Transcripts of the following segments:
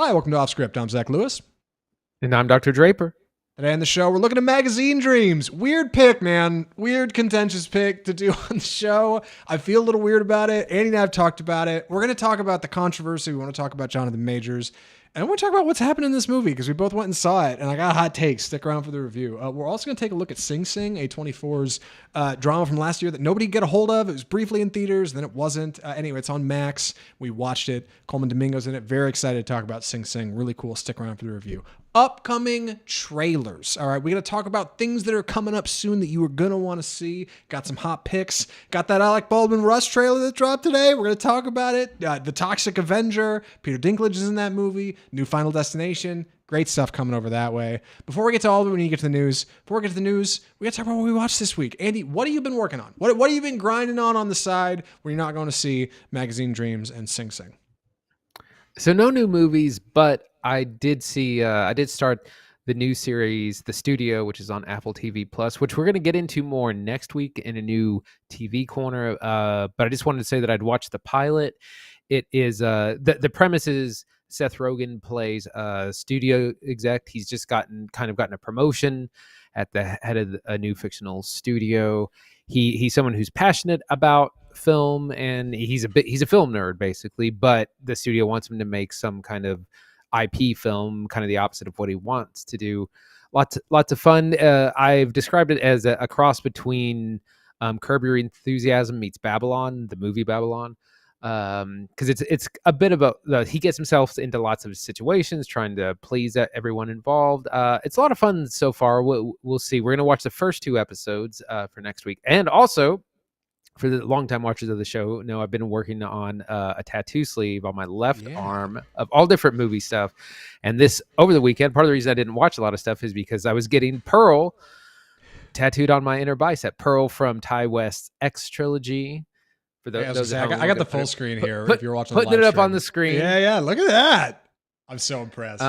Hi, welcome to Off Script. I'm Zach Lewis. And I'm Dr. Draper. Today on the show, we're looking at magazine dreams. Weird pick, man. Weird, contentious pick to do on the show. I feel a little weird about it. Andy and I have talked about it. We're going to talk about the controversy. We want to talk about Jonathan Majors. And we're talk about what's happened in this movie because we both went and saw it. And I got hot takes. Stick around for the review. We're also going to take a look at Sing Sing, A24's drama from last year that nobody could get a hold of. It was briefly in theaters, then it wasn't. Anyway, it's on Max. We watched it. Colman Domingo's in it. Very excited to talk about Sing Sing. Really cool. Stick around for the review. Upcoming trailers. All right, we're going to talk about things that are coming up soon that you are going to want to see. Got some hot picks. Got that Alec Baldwin Rush trailer that dropped today. We're going to talk about it. The Toxic Avenger. Peter Dinklage is in that movie. New Final Destination. Great stuff coming over that way. Before we get to all of it, we need to get to the news. Before we get to the news, we got to talk about what we watched this week. Andy, what have you been working on? What have you been grinding on the side where you're not going to see Magazine Dreams and Sing Sing? So no new movies, but I did start the new series, The Studio, which is on Apple TV Plus, which we're going to get into more next week in a new TV corner. But I just wanted to say that I'd watched the pilot. It is the premise is Seth Rogen plays a studio exec. He's just gotten a promotion at the head of a new fictional studio. He's someone who's passionate about film, and he's a film nerd basically, but the studio wants him to make some kind of IP film, kind of the opposite of what he wants to do. Lots of fun. I've described it as a cross between Curb Your Enthusiasm meets Babylon, the movie Babylon, because it's a bit about he gets himself into lots of situations trying to please everyone involved. It's a lot of fun so far. We'll see. We're gonna watch the first 2 episodes for next week, and also for the longtime watchers of the show know I've been working on a tattoo sleeve on my left arm of all different movie stuff. And this over the weekend, part of the reason I didn't watch a lot of stuff is because I was getting Pearl tattooed on my inner bicep. Pearl from Ty West's X trilogy. For those, I got the full screen here. If you're watching, putting it up on the screen. Yeah. Look at that. I'm so impressed.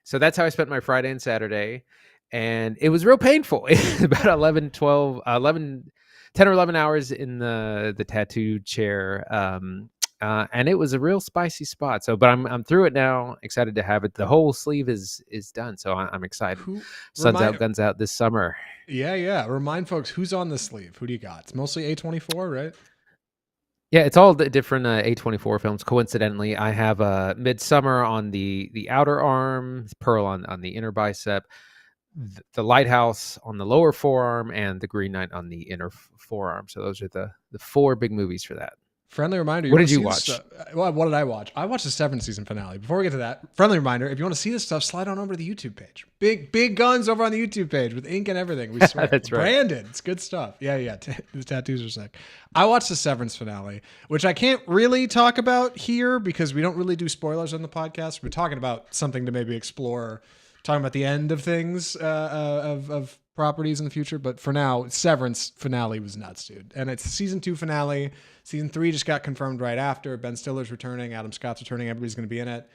So that's how I spent my Friday and Saturday, and it was real painful. About 10 or 11 hours in the tattoo chair. And it was a real spicy spot. But I'm through it now. Excited to have it. The whole sleeve is done. So I'm excited. Sun's out, guns out this summer. Yeah. Remind folks who's on the sleeve. Who do you got? It's mostly A24, right? Yeah, it's all the different A24 films. Coincidentally, I have Midsummer on the outer arm, Pearl on the inner bicep, the Lighthouse on the lower forearm, and the Green Knight on the inner forearm. So those are the 4 big movies for that. Friendly reminder. What did you watch? What did I watch? I watched the Severance season finale. Before we get to that, friendly reminder, if you want to see this stuff, slide on over to the YouTube page. Big guns over on the YouTube page with ink and everything. We swear. That's right. Branded. It's good stuff. Yeah. The tattoos are sick. I watched the Severance finale, which I can't really talk about here because we don't really do spoilers on the podcast. We're talking about something to maybe explore, talking about the end of things, of properties in the future. But for now, Severance finale was nuts, dude. And it's the season 2 finale. Season 3 just got confirmed right after. Ben Stiller's returning. Adam Scott's returning. Everybody's going to be in it.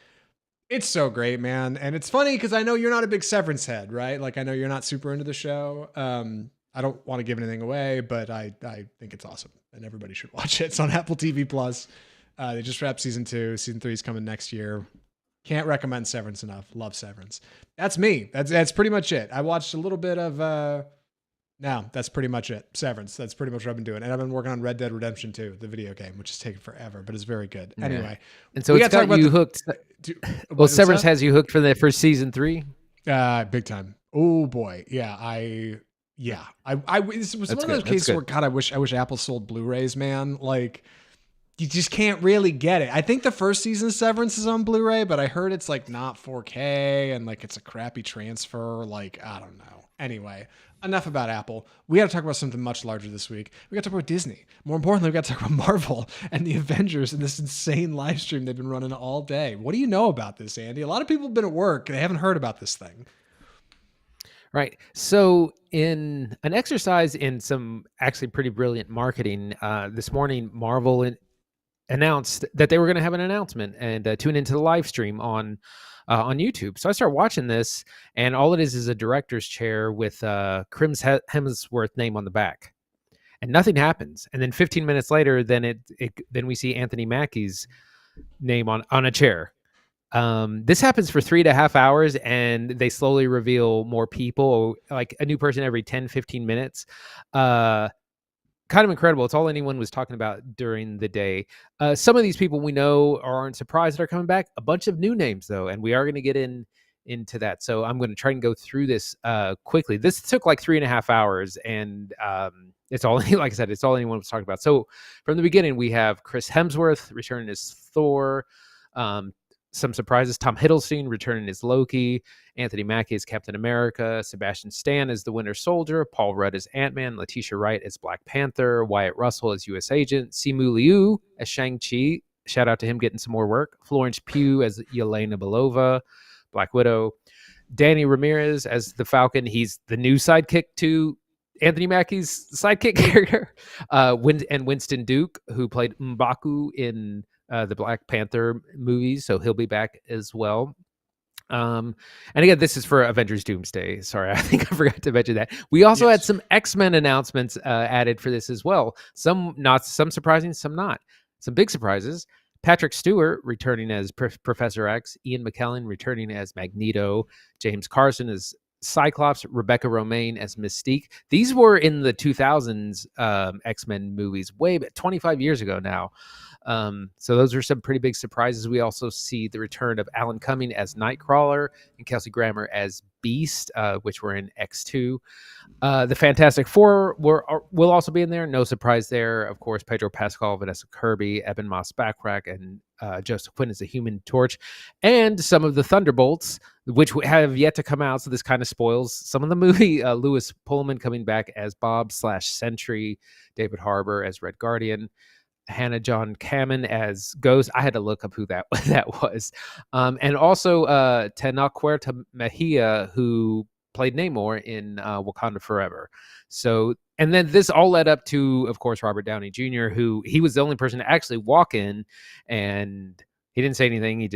It's so great, man. And it's funny because I know you're not a big Severance head, right? Like, I know you're not super into the show. I don't want to give anything away, but I think it's awesome. And everybody should watch it. It's on Apple TV Plus. They just wrapped season 2. Season 3 is coming next year. Can't recommend Severance enough. Love Severance. That's me. That's pretty much it. I watched a little bit of... No, that's pretty much it. Severance. That's pretty much what I've been doing. And I've been working on Red Dead Redemption 2, the video game, which has taken forever, but it's very good. Yeah. Anyway. And so it's got you hooked. Well, Severance has you hooked for season 3? Big time. Oh, boy. Yeah. This was one of those cases where, God, I wish Apple sold Blu-rays, man. Like, you just can't really get it. I think the first season of Severance is on Blu-ray, but I heard it's like not 4K and like it's a crappy transfer. Like, I don't know. Anyway, enough about Apple. We got to talk about something much larger this week. We got to talk about Disney. More importantly, we got to talk about Marvel and the Avengers and this insane live stream they've been running all day. What do you know about this, Andy? A lot of people have been at work. They haven't heard about this thing. Right. So in an exercise in some actually pretty brilliant marketing, this morning, Marvel announced that they were going to have an announcement and tune into the live stream on YouTube. So I start watching this, and all it is a director's chair with Chris Hemsworth's name on the back, and nothing happens. And then 15 minutes later, then we see Anthony Mackie's name on a chair. This happens for 3.5 hours, and they slowly reveal more people, like a new person every 10-15 minutes. Kind of incredible. It's all anyone was talking about during the day. Some of these people we know or aren't surprised that are coming back. A bunch of new names, though, and we are going to get into that. So I'm going to try and go through this quickly. This took like 3.5 hours, and it's all, like I said, it's all anyone was talking about. So from the beginning, we have Chris Hemsworth returning as Thor. Some surprises: Tom Hiddleston returning as Loki, Anthony Mackie as Captain America, Sebastian Stan as the Winter Soldier, Paul Rudd as Ant-Man, Letitia Wright as Black Panther, Wyatt Russell as U.S. Agent, Simu Liu as Shang-Chi. Shout out to him getting some more work. Florence Pugh as Yelena Belova, Black Widow. Danny Ramirez as the Falcon. He's the new sidekick to Anthony Mackie's sidekick character. And Winston Duke, who played M'Baku in the Black Panther movies, so he'll be back as well. And again, this is for Avengers Doomsday. Sorry, I think I forgot to mention that. We also had some X-Men announcements added for this as well. Some surprising, some not. Some big surprises. Patrick Stewart returning as Professor X, Ian McKellen returning as Magneto, James Carson as Cyclops, Rebecca Romaine as Mystique. These were in the 2000s X-Men movies, way back 25 years ago now. So those are some pretty big surprises. We also see the return of Alan Cumming as Nightcrawler and Kelsey Grammer as Beast, which were in X2. The Fantastic Four will also be in there. No surprise there. Of course, Pedro Pascal, Vanessa Kirby, Eben Moss-Backrack, and Joseph Quinn as the Human Torch. And some of the Thunderbolts, which have yet to come out, so this kind of spoils some of the movie. Lewis Pullman coming back as Bob/Sentry, David Harbour as Red Guardian, Hannah John Kamen as Ghost. I had to look up who that was. And also Tenoch Mejia, who played Namor in Wakanda Forever. So, and then this all led up to, of course, Robert Downey Jr., who he was the only person to actually walk in, and he didn't say anything.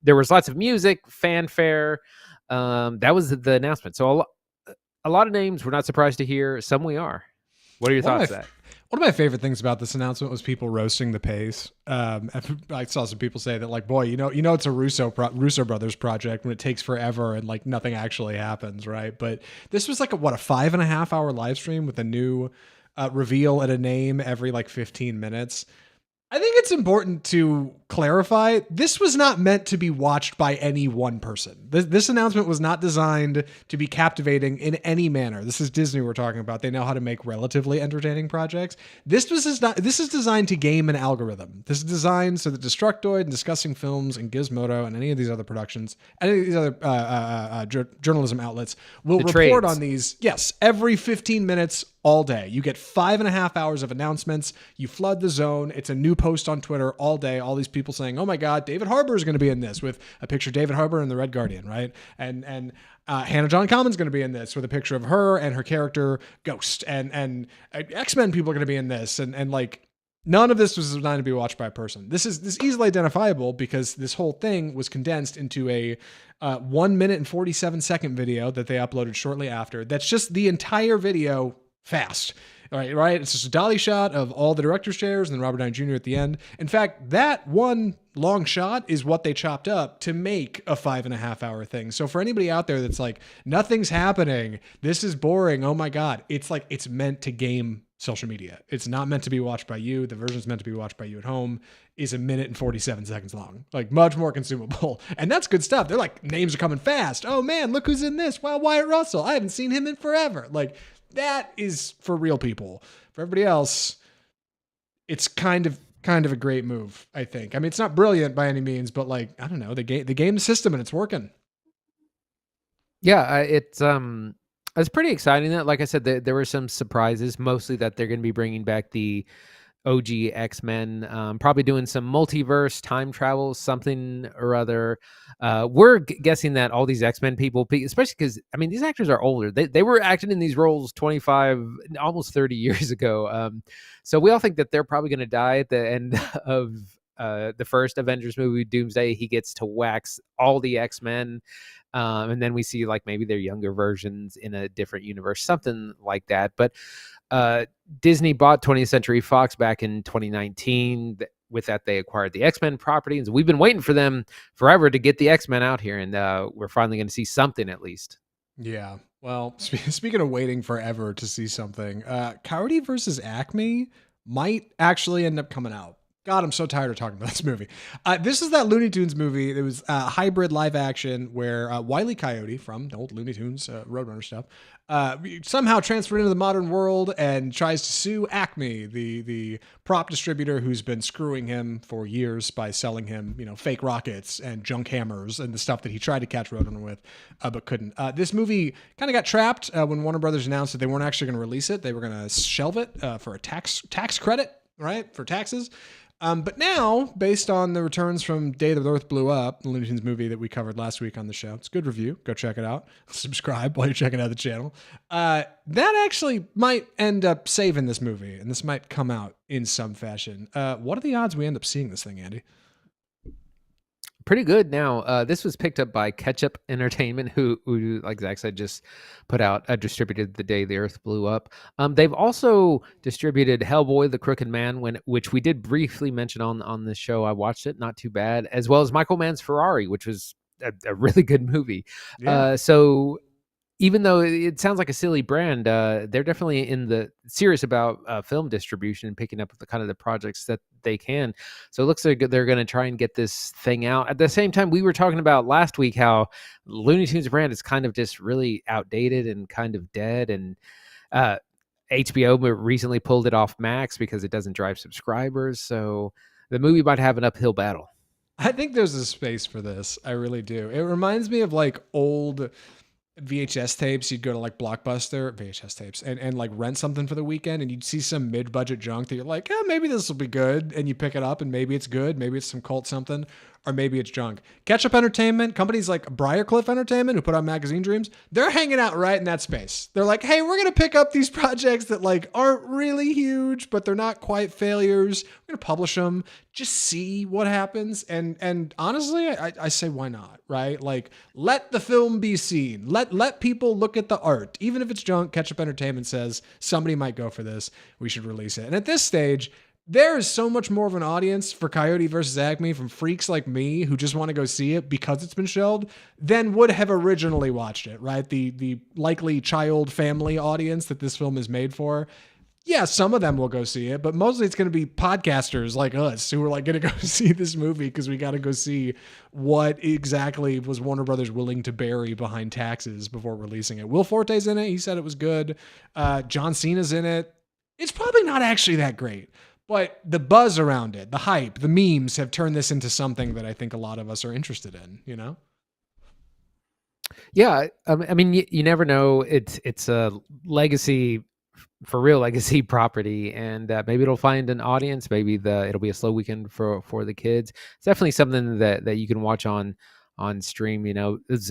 There was lots of music, fanfare. That was the announcement. So a lot of names we're not surprised to hear. Some we are. What are your thoughts on that? One of my favorite things about this announcement was people roasting the pace. I saw some people say that, like, boy, you know, it's a Russo brothers project when it takes forever and like nothing actually happens, right? But this was like a 5.5 hour live stream with a new reveal and a name every like 15 minutes. I think it's important to clarify, this was not meant to be watched by any one person. This announcement was not designed to be captivating in any manner. This is Disney we're talking about. They know how to make relatively entertaining projects. This is designed to game an algorithm. This is designed so that Destructoid and Discussing Films and Gizmodo and any of these other productions, any of these other journalism outlets will report on these, every 15 minutes all day. You get 5.5 hours of announcements. You flood the zone. It's a new post on Twitter all day. All these people saying, "Oh my God, David Harbour is going to be in this," with a picture of David Harbour and the Red Guardian, right? And Hannah John Common's going to be in this with a picture of her and her character Ghost. And X-Men people are going to be in this. And like, none of this was designed to be watched by a person. This is easily identifiable because this whole thing was condensed into a 1 minute and 47-second video that they uploaded shortly after. That's just the entire video fast. All right. It's just a dolly shot of all the director's chairs and then Robert Downey Jr. at the end. In fact, that one long shot is what they chopped up to make a 5.5 hour thing. So for anybody out there that's like, nothing's happening, this is boring, oh my God, it's like, it's meant to game social media. It's not meant to be watched by you. The version's meant to be watched by you at home is 1 minute and 47 seconds long, like much more consumable. And that's good stuff. They're like, names are coming fast. Oh man, look who's in this. Wow, Wyatt Russell. I haven't seen him in forever. Like, that is for real people. For everybody else, it's kind of a great move, I think. I mean, it's not brilliant by any means, but like, I don't know, the game system and it's working. Yeah, it's pretty exciting. That, like I said, there were some surprises, mostly that they're going to be bringing back the OG X-Men, probably doing some multiverse time travel, something or other. We're guessing that all these X-Men people, especially because, I mean, these actors are older. They were acting in these roles 25, almost 30 years ago. So we all think that they're probably going to die at the end of the first Avengers movie, Doomsday. He gets to wax all the X-Men. And then we see like maybe their younger versions in a different universe, something like that. But Disney bought 20th Century Fox back in 2019. with that, they acquired the X-Men property, and we've been waiting for them forever to get the X-Men out here, and we're finally going to see something at least. Yeah. Well, speaking of waiting forever to see something, Coyote versus Acme might actually end up coming out. God, I'm so tired of talking about this movie. This is that Looney Tunes movie. It was hybrid live action where Wile E. Coyote from the old Looney Tunes Roadrunner stuff somehow transferred into the modern world and tries to sue Acme, the prop distributor who's been screwing him for years by selling him, fake rockets and junk hammers and the stuff that he tried to catch Roadrunner with, but couldn't. This movie kind of got trapped when Warner Brothers announced that they weren't actually going to release it. They were going to shelve it for a tax credit, right, for taxes. But now, based on the returns from Day the Earth Blew Up, the Looney Tunes movie that we covered last week on the show, it's a good review. Go check it out. Subscribe while you're checking out the channel. That actually might end up saving this movie, and this might come out in some fashion. What are the odds we end up seeing this thing, Andy? Pretty good. Now, this was picked up by Ketchup Entertainment, who like Zach said, just put out distributed The Day the Earth Blew Up. They've also distributed Hellboy, the Crooked Man, which we did briefly mention on this show. I watched it, not too bad, as well as Michael Mann's Ferrari, which was a really good movie. Yeah. So even though it sounds like a silly brand, they're definitely in the serious about film distribution and picking up the kind of the projects that they can. So it looks like they're going to try and get this thing out. At the same time, we were talking about last week how Looney Tunes brand is kind of just really outdated and kind of dead. And HBO recently pulled it off Max because it doesn't drive subscribers. So the movie might have an uphill battle. I think there's a space for this. I really do. It reminds me of like old VHS tapes. You'd go to like Blockbuster, VHS tapes, and like rent something for the weekend, and you'd see some mid-budget junk that you're like, maybe this will be good, and you pick it up, and maybe it's good, maybe it's some cult something, or maybe it's junk. Ketchup Entertainment, companies like Briarcliff Entertainment, who put out Magazine Dreams, they're hanging out right in that space. They're like, hey, we're gonna pick up these projects that like aren't really huge, but they're not quite failures. We're gonna publish them, just see what happens. And honestly, I say, why not, right? Like, let the film be seen. Let people look at the art. Even if it's junk, Ketchup Entertainment says somebody might go for this. We should release it. And at this stage, there is so much more of an audience for Coyote versus Acme from freaks like me who just want to go see it because it's been shelved than would have originally watched it, right? The likely child family audience that this film is made for. Yeah, some of them will go see it, but mostly it's going to be podcasters like us who are like going to go see this movie because we got to go see what exactly was Warner Brothers willing to bury behind taxes before releasing it. Will Forte's in it. He said it was good. John Cena's in it. It's probably not actually that great, but the buzz around it, the hype, the memes have turned this into something that I think a lot of us are interested in, you know? Yeah, I mean, you never know. It's a legacy, for real legacy property, and maybe it'll find an audience. Maybe it'll be a slow weekend for the kids. It's definitely something that you can watch on stream.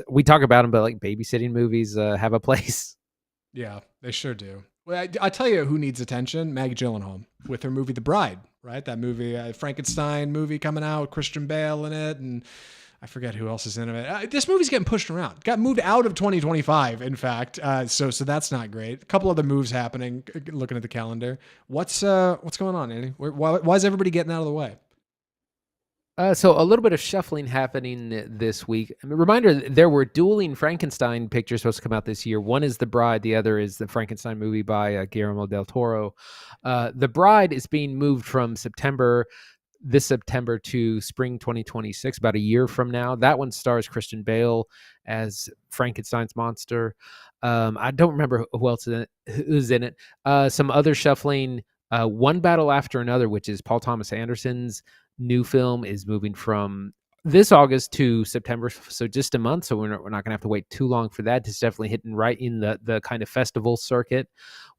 We talk about them, but like babysitting movies have a place. Yeah, they sure do. Well, I tell you who needs attention: Maggie Gyllenhaal with her movie The Bride, right? That movie, Frankenstein movie coming out with Christian Bale in it, and I forget who else is in it. This movie's getting pushed around. Got moved out of 2025, in fact. So that's not great. A couple other moves happening. Looking at the calendar, what's going on, Andy? Why is everybody getting out of the way? So a little bit of shuffling happening this week. I mean, reminder, there were dueling Frankenstein pictures supposed to come out this year. One is The Bride. The other is the Frankenstein movie by Guillermo del Toro. The Bride is being moved from this September to spring 2026, about a year from now. That one stars Christian Bale as Frankenstein's monster. I don't remember who else who's in it. Some other shuffling. One Battle After Another, which is Paul Thomas Anderson's new film, is moving from this August to September, so just a month. So we're not going to have to wait too long for that. It's definitely hitting right in the kind of festival circuit.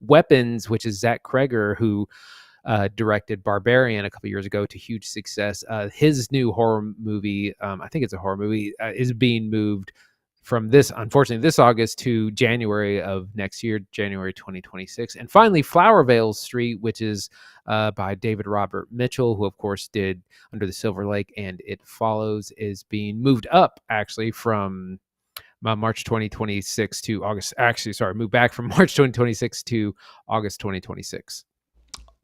Weapons, which is Zach Kreger, who directed Barbarian a couple years ago to huge success. His new horror movie, I think it's a horror movie, is being moved from unfortunately, this August to January of next year, January 2026. And finally, Flowervale Street, which is by David Robert Mitchell, who, of course, did Under the Silver Lake and It Follows, is being moved up, actually, from March 2026 to August. Actually, sorry, moved back from March 2026 to August 2026.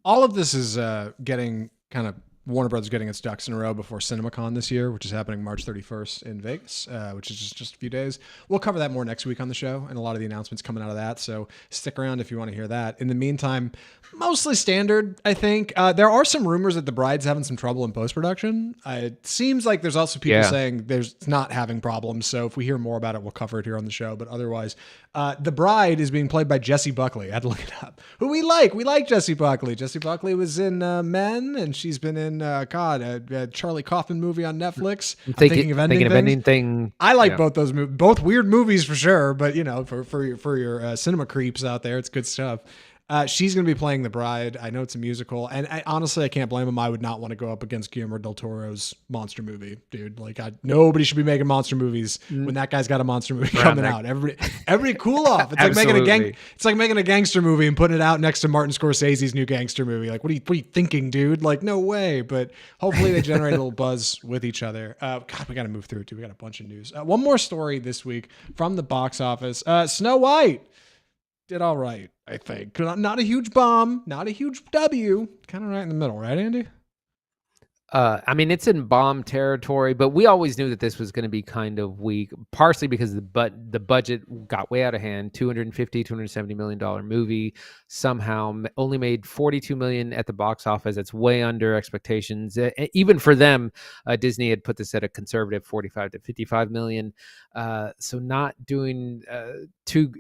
All of this is getting kind of Warner Brothers getting its ducks in a row before CinemaCon this year, which is happening March 31st in Vegas, which is just a few days. We'll cover that more next week on the show and a lot of the announcements coming out of that. So stick around if you want to hear that. In the meantime, mostly standard, I think. There are some rumors that The Bride's having some trouble in post-production. It seems like there's also people saying there's not having problems. So if we hear more about it, we'll cover it here on the show. But otherwise, The Bride is being played by Jessie Buckley. I had to look it up. Who we like. We like Jessie Buckley. Jessie Buckley was in Men, and she's been in a Charlie Kaufman movie on Netflix. I'm thinking of Ending Thing. I like both those movies. Both weird movies for sure, but for your cinema creeps out there, it's good stuff. She's going to be playing the bride. I know it's a musical, and honestly, I can't blame him. I would not want to go up against Guillermo del Toro's monster movie, dude. Like, nobody should be making monster movies when that guy's got a monster movie coming out. Every cool off. It's like making a gangster movie and putting it out next to Martin Scorsese's new gangster movie. Like, what are you thinking, dude? Like, no way. But hopefully, they generate a little buzz with each other. God, we got to move through it too. We got a bunch of news. One more story this week from the box office. Snow White did all right, I think. Not a huge bomb, not a huge W. Kind of right in the middle, right, Andy? I mean, it's in bomb territory, but we always knew that this was going to be kind of weak, partially because the budget got way out of hand. $270 million movie somehow only made $42 million at the box office. That's way under expectations. Even for them, Disney had put this at a conservative 45 to 55 million. So not doing too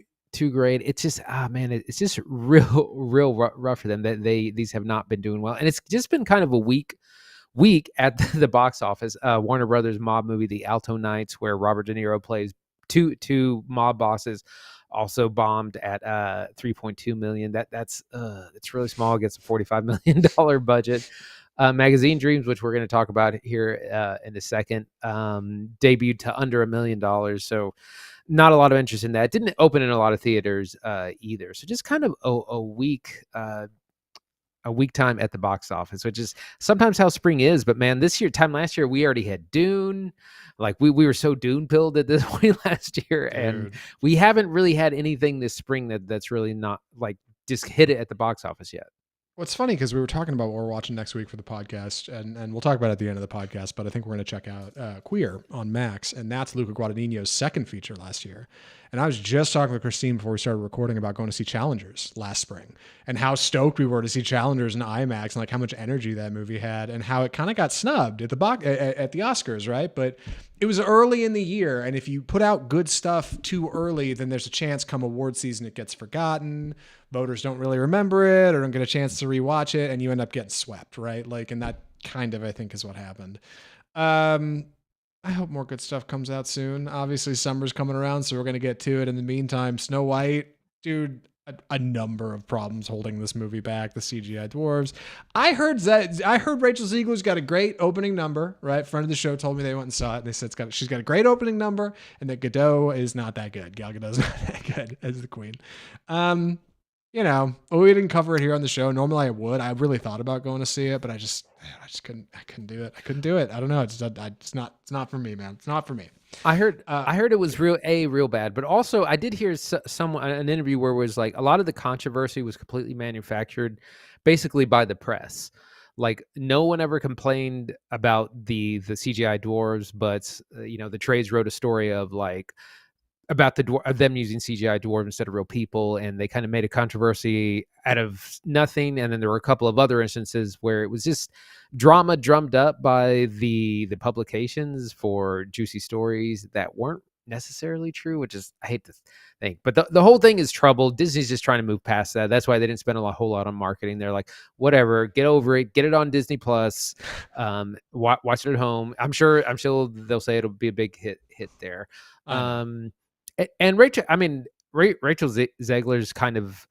great. It's just, it's just real rough for them that these have not been doing well. And it's just been kind of a weak at the box office. Warner Brothers mob movie, The Alto Knights, where Robert De Niro plays two mob bosses, also bombed at 3.2 million. That's it's really small. It gets a $45 million budget. Magazine Dreams, which we're going to talk about here in a second, debuted to under $1 million. So not a lot of interest in that. It didn't open in a lot of theaters either. So just kind of a weak time at the box office, which is sometimes how spring is. But man, last year, we already had Dune. Like we were so Dune pilled at this point last year. Dude. And we haven't really had anything this spring that's really not like just hit it at the box office yet. Well, it's funny because we were talking about what we're watching next week for the podcast, and we'll talk about it at the end of the podcast, but I think we're going to check out Queer on Max, and that's Luca Guadagnino's second feature last year. And I was just talking with Christine before we started recording about going to see Challengers last spring and how stoked we were to see Challengers in IMAX and like how much energy that movie had and how it kind of got snubbed at the Oscars, right? But it was early in the year, and if you put out good stuff too early, then there's a chance come award season it gets forgotten. Voters don't really remember it or don't get a chance to rewatch it, and you end up getting swept, right? Like, and that kind of, I think, is what happened. I hope more good stuff comes out soon. Obviously, summer's coming around, so we're going to get to it. In the meantime, Snow White, dude, a number of problems holding this movie back. The CGI dwarves. I heard Rachel Zegler's got a great opening number, right? Friend of the show told me they went and saw it. They said she's got a great opening number, and that Godot is not that good. Gal Gadot's not that good as the queen. We didn't cover it here on the show. Normally I would. I really thought about going to see it, but I just couldn't do it. I couldn't do it. I don't know. It's not for me, man. It's not for me. I heard it was real bad, but also I did hear an interview where it was like a lot of the controversy was completely manufactured basically by the press. Like no one ever complained about the CGI dwarves, but the trades wrote a story of like about them using CGI dwarves instead of real people, and they kind of made a controversy out of nothing. And then there were a couple of other instances where it was just drama drummed up by the publications for juicy stories that weren't necessarily true, which is, I hate to think, but the whole thing is troubled. Disney's just trying to move past that. That's why they didn't spend a whole lot on marketing. They're like, whatever, get over it, get it on Disney Plus, watch it at home. I'm sure they'll say it'll be a big hit there. And Rachel Zegler's kind of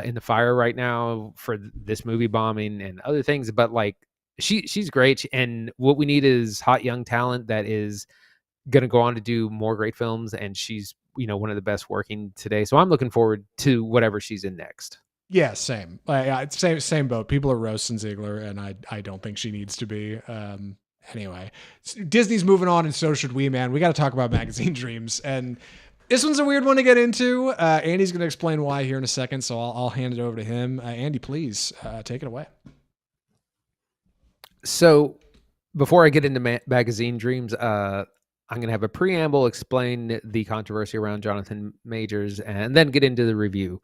in the fire right now for this movie bombing and other things, but like she's great, and what we need is hot young talent that is going to go on to do more great films, and she's one of the best working today. So I'm looking forward to whatever she's in next. Yeah, same. Same boat. People are roasting Ziegler, and I don't think she needs to be. Anyway, Disney's moving on, and so should we, man. We got to talk about Magazine Dreams, and this one's a weird one to get into. Andy's going to explain why here in a second, so I'll hand it over to him. Andy, please take it away. So before I get into magazine dreams, I'm going to have a preamble, explain the controversy around Jonathan Majors, and then get into the review.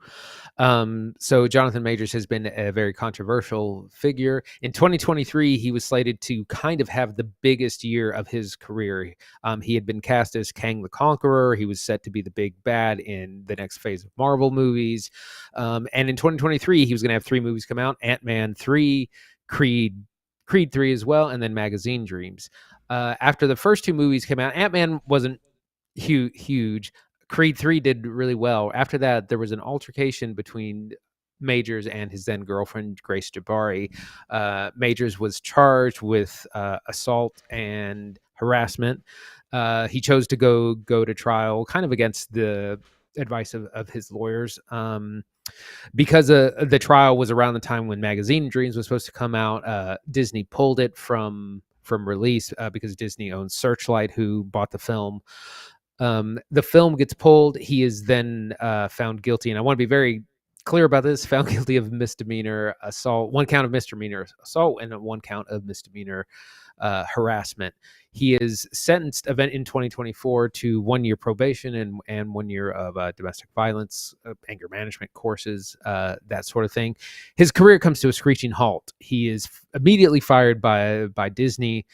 So Jonathan Majors has been a very controversial figure. In 2023, he was slated to kind of have the biggest year of his career. He had been cast as Kang the Conqueror. He was set to be the big bad in the next phase of Marvel movies. And in 2023, he was going to have 3 movies come out: Ant-Man 3, Creed 3 as well, and then Magazine Dreams. After the first 2 movies came out, Ant-Man wasn't huge. Creed 3 did really well. After that, there was an altercation between Majors and his then girlfriend, Grace Jabari. Majors was charged with assault and harassment. He chose to go to trial, kind of against the advice of his lawyers. Because the trial was around the time when Magazine Dreams was supposed to come out. Disney pulled it from release because Disney owns Searchlight, who bought the film. The film gets pulled. He is then found guilty, and I want to be very clear about this: found guilty of misdemeanor assault, 1 count of misdemeanor assault, and 1 count of misdemeanor harassment. He is sentenced in 2024 to 1 year probation and 1 year of domestic violence, anger management courses, that sort of thing. His career comes to a screeching halt. He is immediately fired by Disney.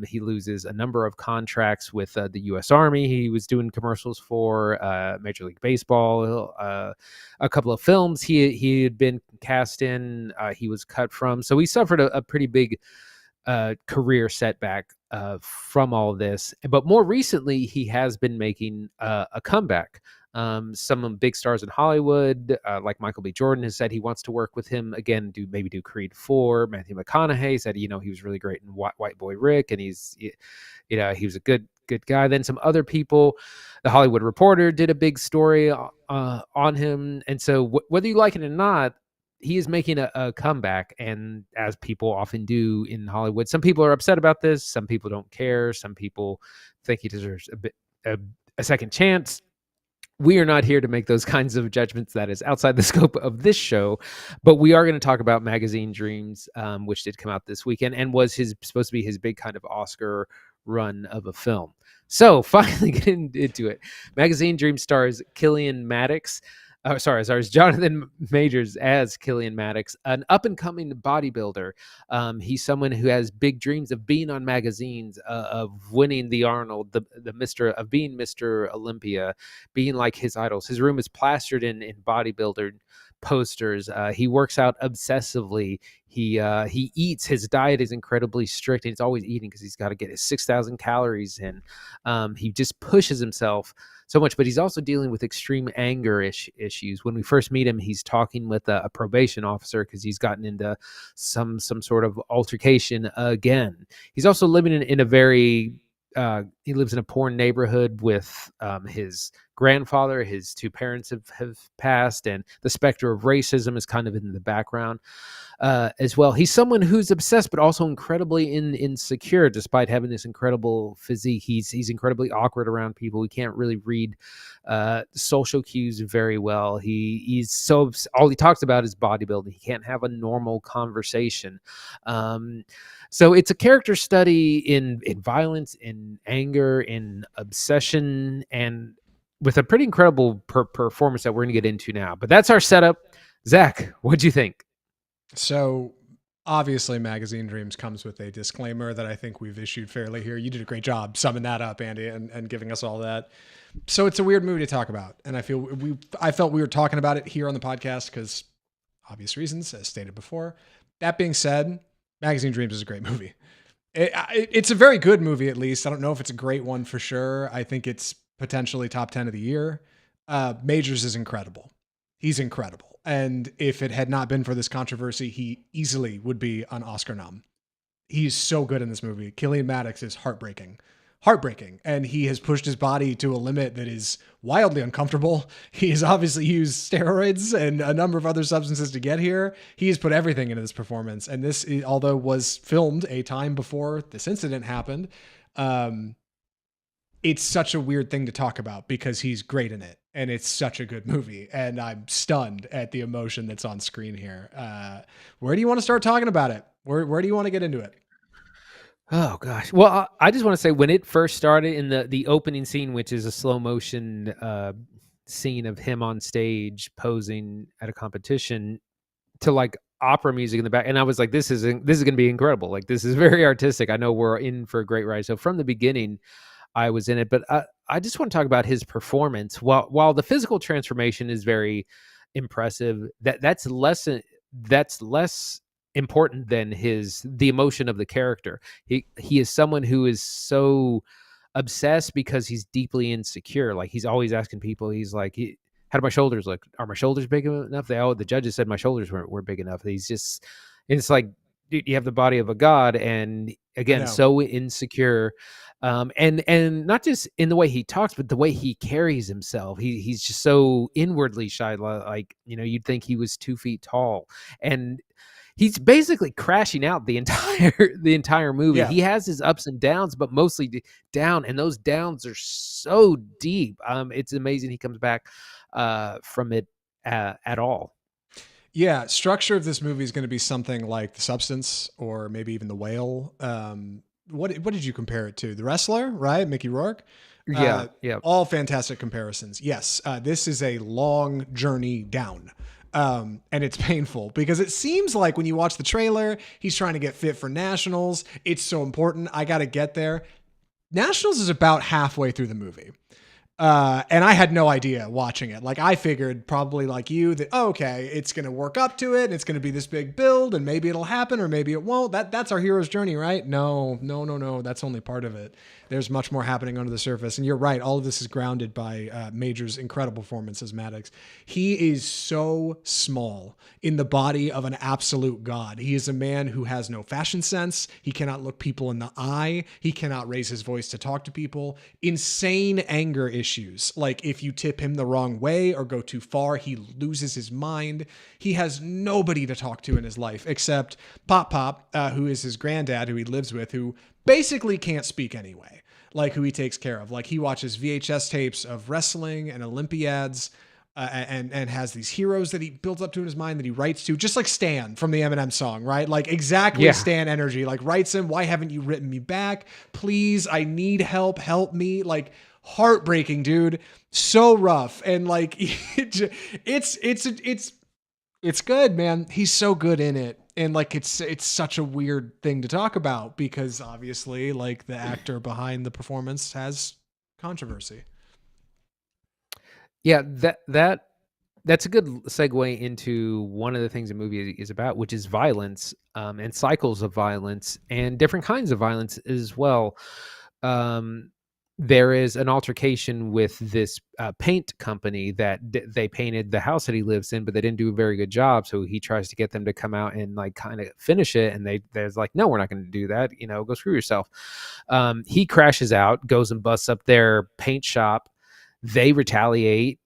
He loses a number of contracts with the U.S. Army. He was doing commercials for Major League Baseball, a couple of films he had been cast in. He was cut from, so he suffered a pretty big career setback from all of this. But more recently, he has been making a comeback. Some big stars in Hollywood, like Michael B. Jordan, has said he wants to work with him again. Do Creed 4. Matthew McConaughey said he was really great in White Boy Rick, and he was a good guy. Then some other people, the Hollywood Reporter did a big story on him, and so whether you like it or not, he is making a comeback. And as people often do in Hollywood, some people are upset about this. Some people don't care. Some people think he deserves a second chance. We are not here to make those kinds of judgments. That is outside the scope of this show. But we are going to talk about Magazine Dreams, which did come out this weekend and was supposed to be his big kind of Oscar run of a film. So finally getting into it. Magazine Dreams stars Killian Maddox. Stars Jonathan Majors as Killian Maddox, an up-and-coming bodybuilder. He's someone who has big dreams of being on magazines, of winning the Arnold, of being Mr. Olympia, being like his idols. His room is plastered in bodybuilder posters. He works out obsessively. He eats. His diet is incredibly strict, and he's always eating because he's got to get his 6,000 calories in. He just pushes himself so much, but he's also dealing with extreme anger issues. When we first meet him, he's talking with a probation officer because he's gotten into some sort of altercation again. He's also living in a very he lives in a poor neighborhood with his grandfather. His 2 parents have passed, and the specter of racism is kind of in the background as well. He's someone who's obsessed, but also incredibly insecure, despite having this incredible physique. He's incredibly awkward around people. He can't really read social cues very well. He's so all he talks about is bodybuilding. He can't have a normal conversation. So it's a character study in violence, in anger, in obsession, and with a pretty incredible performance that we're going to get into now. But that's our setup. Zach, what'd you think? So obviously Magazine Dreams comes with a disclaimer that I think we've issued fairly here. You did a great job summing that up, Andy, and giving us all that. So it's a weird movie to talk about. And I felt we were talking about it here on the podcast because obvious reasons, as stated before. That being said, Magazine Dreams is a great movie. It's a very good movie, at least. I don't know if it's a great one for sure. I think it's potentially top 10 of the year. Majors is incredible. He's incredible. And if it had not been for this controversy, he easily would be an Oscar nom. He's so good in this movie. Killian Maddox is heartbreaking. And he has pushed his body to a limit that is wildly uncomfortable. He has obviously used steroids and a number of other substances to get here. He has put everything into this performance. And this, although was filmed a time before this incident happened, it's such a weird thing to talk about because he's great in it. And it's such a good movie. And I'm stunned at the emotion that's on screen here. Where do you want to start talking about it? Where do you want to get into it? Oh gosh. Well, I just want to say when it first started in the opening scene, which is a slow motion scene of him on stage posing at a competition, to like opera music in the back, and I was like, this is going to be incredible. Like this is very artistic. I know we're in for a great ride. So from the beginning, I was in it. But I just want to talk about his performance. While the physical transformation is very impressive, that's less important than the emotion of the character. He is someone who is so obsessed because he's deeply insecure. Like he's always asking people. He's like, how do my shoulders look? Are my shoulders big enough? The judges said my shoulders weren't big enough. He's just, it's like, dude, you have the body of a god, and I again, know. so insecure. And not just in the way he talks, but the way he carries himself. He's just so inwardly shy. Like, you'd think he was 2 feet tall, and he's basically crashing out the entire movie. Yeah. He has his ups and downs, but mostly down, and those downs are so deep. It's amazing he comes back from it at all. Yeah, structure of this movie is going to be something like The Substance or maybe even The Whale. What did you compare it to? The Wrestler, right? Mickey Rourke. Yeah, yeah. All fantastic comparisons. Yes, this is a long journey down. And it's painful because it seems like when you watch the trailer, he's trying to get fit for nationals. It's so important. I got to get there. Nationals is about halfway through the movie. And I had no idea watching it. Like I figured probably like you that, oh, okay, it's going to work up to it. And it's going to be this big build and maybe it'll happen or maybe it won't. That's our hero's journey, right? No. That's only part of it. There's much more happening under the surface. And you're right. All of this is grounded by Major's incredible performance as Maddox. He is so small in the body of an absolute god. He is a man who has no fashion sense. He cannot look people in the eye. He cannot raise his voice to talk to people. Insane anger issues. Like if you tip him the wrong way or go too far, he loses his mind. He has nobody to talk to in his life except Pop, who is his granddad, who he lives with, who basically can't speak anyway, like who he takes care of. Like he watches VHS tapes of wrestling and Olympiads and has these heroes that he builds up to in his mind that he writes to, just like Stan from the Eminem song, right? Like exactly Yeah. Stan energy, like writes him, why haven't you written me back? Please, I need help. Help me. Like heartbreaking, dude. So rough. And like, it's good, man. He's so good in it. And like it's such a weird thing to talk about because obviously like the actor behind the performance has controversy. Yeah, that's a good segue into one of the things the movie is about, which is violence, and cycles of violence and different kinds of violence as well. Um, there is an altercation with this paint company that they painted the house that he lives in, but they didn't do a very good job. So he tries to get them to come out and like kind of finish it, and there's like, no, we're not going to do that. Go screw yourself. He crashes out, goes and busts up their paint shop. They retaliate,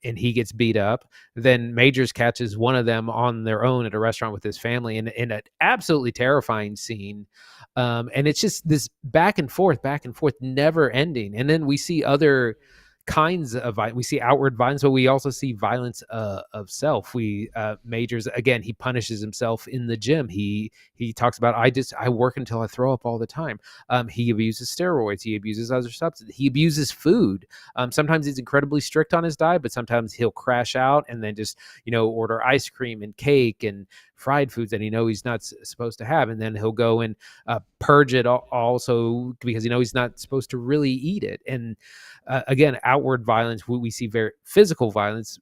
and he gets beat up. Then Majors catches one of them on their own at a restaurant with his family in an absolutely terrifying scene. And it's just this back and forth, never ending. And then we see other kinds of we see outward violence, but we also see violence of self. Majors, again, he punishes himself in the gym. He talks about, I work until I throw up all the time. He abuses steroids. He abuses other substances. He abuses food. Sometimes he's incredibly strict on his diet, but sometimes he'll crash out and then just order ice cream and cake and fried foods that he's not supposed to have, and then he'll go and purge it also because he's not supposed to really eat it. And again, outward violence, we see very physical violence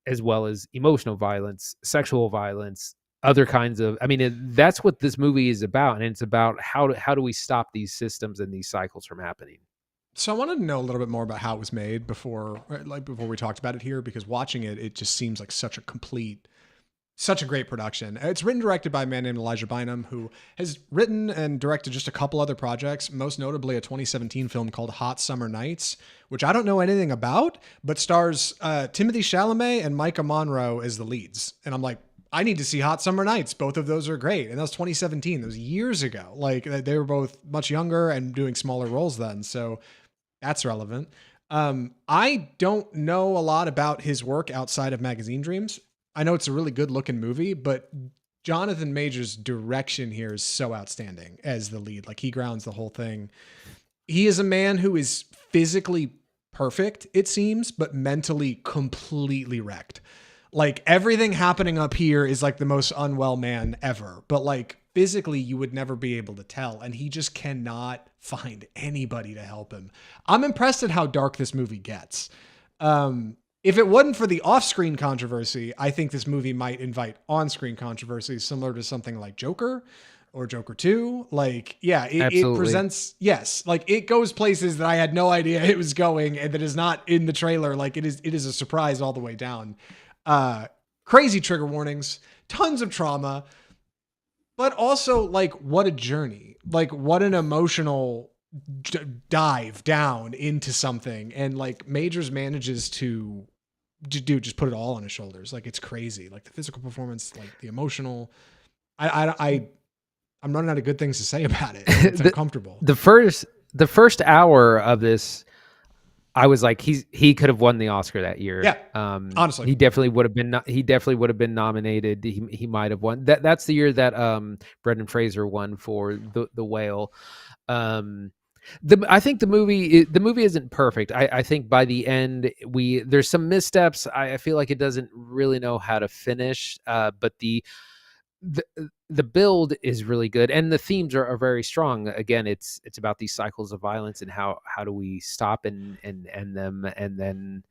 as well as emotional violence, sexual violence, other kinds of. That's what this movie is about, and it's about how do we stop these systems and these cycles from happening. So I wanted to know a little bit more about how it was made before we talked about it here, because watching it, it just seems like such a great production. It's written and directed by a man named Elijah Bynum, who has written and directed just a couple other projects, most notably a 2017 film called Hot Summer Nights, which I don't know anything about, but stars Timothy Chalamet and Micah Monroe as the leads. And I'm like, I need to see Hot Summer Nights. Both of those are great. And that was 2017. That was years ago. Like they were both much younger and doing smaller roles then. So that's relevant. I don't know a lot about his work outside of Magazine Dreams. I know it's a really good looking movie, but Jonathan Majors' direction here is so outstanding as the lead. Like, he grounds the whole thing. He is a man who is physically perfect, it seems, but mentally completely wrecked. Like, everything happening up here is like the most unwell man ever, but like physically you would never be able to tell. And he just cannot find anybody to help him. I'm impressed at how dark this movie gets. If it wasn't for the off-screen controversy, I think this movie might invite on-screen controversy similar to something like Joker or Joker 2. Like, yeah, it presents, yes, like it goes places that I had no idea it was going and that is not in the trailer. Like, it is a surprise all the way down. Crazy trigger warnings, tons of trauma, but also like, what a journey, like what an emotional dive down into something. And like Majors manages to just put it all on his shoulders. Like, it's crazy. Like, the physical performance, like the emotional, I'm running out of good things to say about it. It's uncomfortable. The first hour of this, I was like, he could have won the Oscar that year. Yeah, honestly, he definitely would have been nominated. He might have won. That's the year that Brendan Fraser won for the Whale. I think the movie isn't perfect. I think by the end there's some missteps. I feel like it doesn't really know how to finish. But the build is really good, and the themes are very strong. Again, it's about these cycles of violence and how do we stop and end them, and then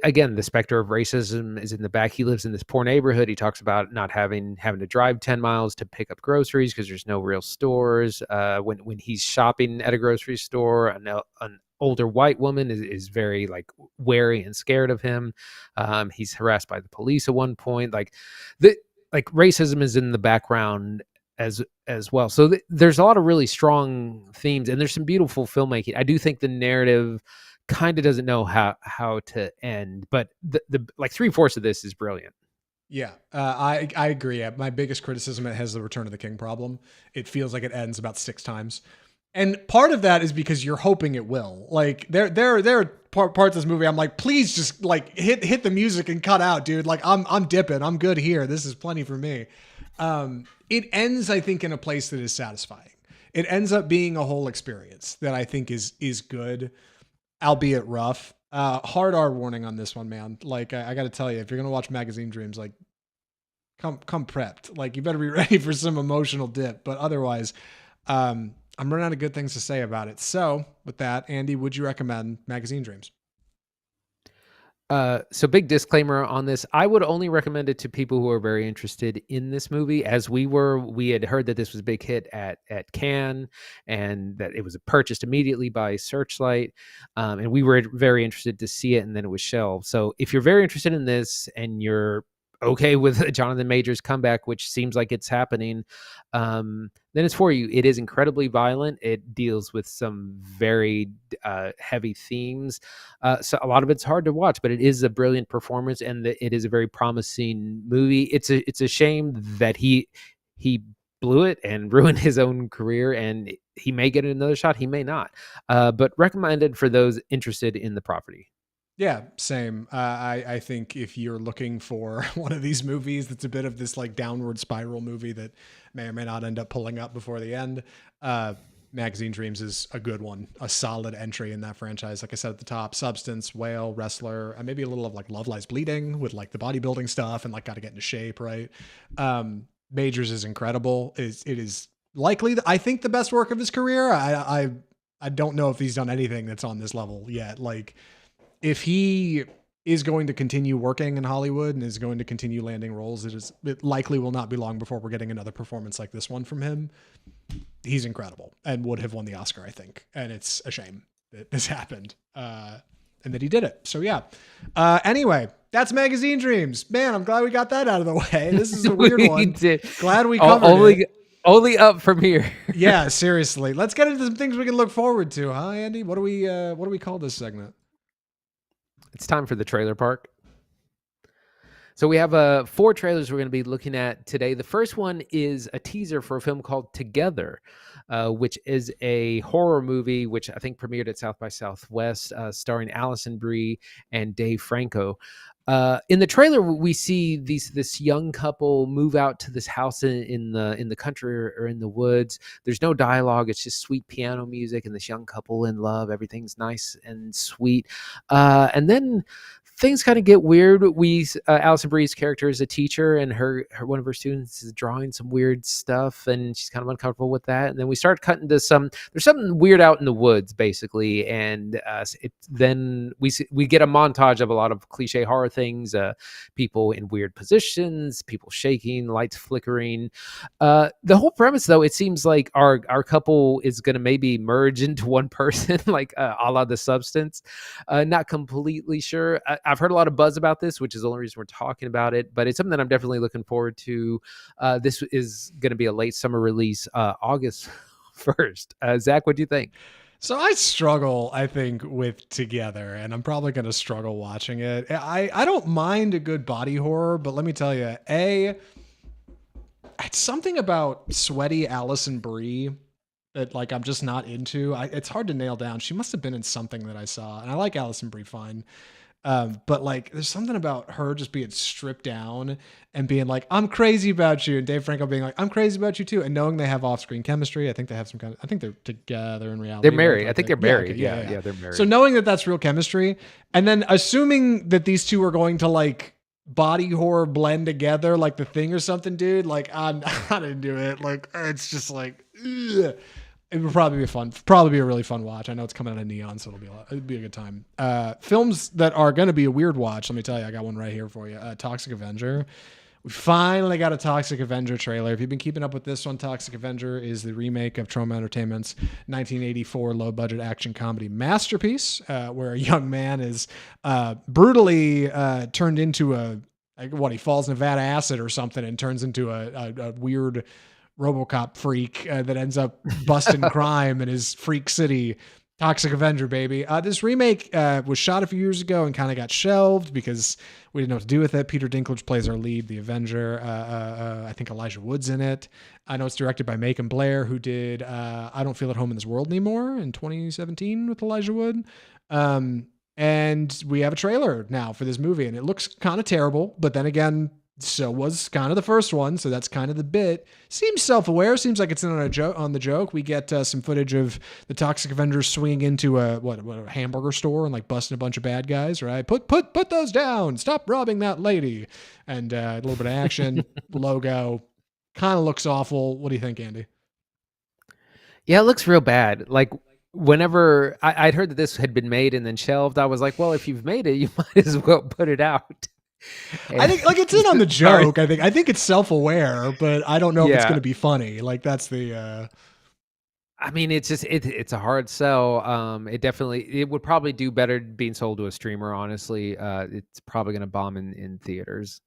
again, the specter of racism is in the back. He lives in this poor neighborhood. He talks about not having to drive 10 miles to pick up groceries because there's no real stores. When he's shopping at a grocery store, an older white woman is very like wary and scared of him. He's harassed by the police at one point. Like racism is in the background as well. So there's a lot of really strong themes, and there's some beautiful filmmaking. I do think the narrative kind of doesn't know how to end, but the like 3/4 of this is brilliant. Yeah, I agree. My biggest criticism, it has the Return of the King problem. It feels like it ends about 6 times. And part of that is because you're hoping it will. Like, there are parts of this movie I'm like, please just like hit the music and cut out, dude. Like, I'm dipping. I'm good here. This is plenty for me. It ends, I think, in a place that is satisfying. It ends up being a whole experience that I think is good, albeit rough. Hard R warning on this one, man. Like, I got to tell you, if you're going to watch Magazine Dreams, like, come prepped. Like, you better be ready for some emotional dip. But otherwise, I'm running out of good things to say about it. So with that, Andy, would you recommend Magazine Dreams? So big disclaimer on this. I would only recommend it to people who are very interested in this movie, as we were. We had heard that this was a big hit at Cannes and that it was purchased immediately by Searchlight. And we were very interested to see it, and then it was shelved. So if you're very interested in this and you're okay with Jonathan Majors' comeback, which seems like it's happening, then it's for you. It is incredibly violent. It deals with some very heavy themes. So a lot of it's hard to watch, but it is a brilliant performance, and it is a very promising movie. It's a shame that he blew it and ruined his own career, and he may get another shot. He may not. But recommended for those interested in the property. Yeah, same. I think if you're looking for one of these movies that's a bit of this like downward spiral movie that may or may not end up pulling up before the end, Magazine Dreams is a good one, a solid entry in that franchise. Like I said at the top, Substance, Whale, Wrestler, and maybe a little of like Love Lies Bleeding with like the bodybuilding stuff and like got to get into shape, right? Majors is incredible. It is likely, I think, the best work of his career. I don't know if he's done anything that's on this level yet. Like, if he is going to continue working in Hollywood and is going to continue landing roles, it likely will not be long before we're getting another performance like this one from him. He's incredible and would have won the Oscar, I think. And it's a shame that this happened and that he did it. So yeah. Anyway, that's Magazine Dreams. Man, I'm glad we got that out of the way. This is a weird one. Glad we covered it. Only up from here. Yeah, seriously. Let's get into some things we can look forward to, huh, Andy? What do we call this segment? It's time for the trailer park. So we have 4 trailers we're going to be looking at today. The first one is a teaser for a film called Together, which is a horror movie, which I think premiered at South by Southwest, starring Allison Brie and Dave Franco. In the trailer, we see this young couple move out to this house in the country or in the woods. There's no dialogue; it's just sweet piano music and this young couple in love. Everything's nice and sweet, and then things kind of get weird. Alison Brie's character is a teacher, and her one of her students is drawing some weird stuff, and she's kind of uncomfortable with that. And then we start cutting to there's something weird out in the woods, basically, and then we get a montage of a lot of cliche horror things, people in weird positions, people shaking, lights flickering. The whole premise, though, it seems like our couple is going to maybe merge into one person, like a la The Substance. Not completely sure. I've heard a lot of buzz about this, which is the only reason we're talking about it, but it's something that I'm definitely looking forward to. This is going to be a late summer release, August 1st. Zach, what do you think? So I struggle, I think, with Together, and I'm probably going to struggle watching it. I don't mind a good body horror, but let me tell you, it's something about sweaty Allison Brie that like I'm just not into. It's hard to nail down. She must have been in something that I saw, and I like Allison Brie fine. But like, there's something about her just being stripped down and being like, "I'm crazy about you," and Dave Franco being like, "I'm crazy about you too," and knowing they have off-screen chemistry. I think they have some kind of. I think they're together in reality. They're married. Like I think they're married. Yeah, they're married. So knowing that that's real chemistry, and then assuming that these two are going to like body horror blend together, like The Thing or something, dude. Like I'm not into it. Like it's just like. Ugh. It would probably be a really fun watch. I know it's coming out of Neon, so it'd be a good time. Films that are going to be a weird watch. Let me tell you, I got one right here for you. Toxic Avenger. We finally got a Toxic Avenger trailer. If you've been keeping up with this one, Toxic Avenger is the remake of Trauma Entertainment's 1984 low-budget action comedy masterpiece, where a young man is brutally turned into he falls in a vat of acid or something and turns into a weird RoboCop freak that ends up busting crime in his freak city. Toxic Avenger, baby. This remake was shot a few years ago and kind of got shelved because we didn't know what to do with it. Peter Dinklage plays our lead, the Avenger. I think Elijah Wood's in it. I know it's directed by Macon Blair, who did I Don't Feel at Home in This World Anymore in 2017 with Elijah Wood. And we have a trailer now for this movie, and it looks kind of terrible, but then again, so was kind of the first one, so that's kind of the bit. Seems self-aware. Seems like it's in on the joke. We get some footage of the Toxic Avengers swinging into a hamburger store and like busting a bunch of bad guys. Right? Put those down. Stop robbing that lady. And a little bit of action. Logo kind of looks awful. What do you think, Andy? Yeah, it looks real bad. Like whenever I'd heard that this had been made and then shelved, I was like, well, if you've made it, you might as well put it out. And I think like it's in on the joke. I think it's self-aware, but I don't know if it's going to be funny. Like that's the. I mean, it's just it's a hard sell. It would probably do better being sold to a streamer. Honestly, it's probably going to bomb in theaters.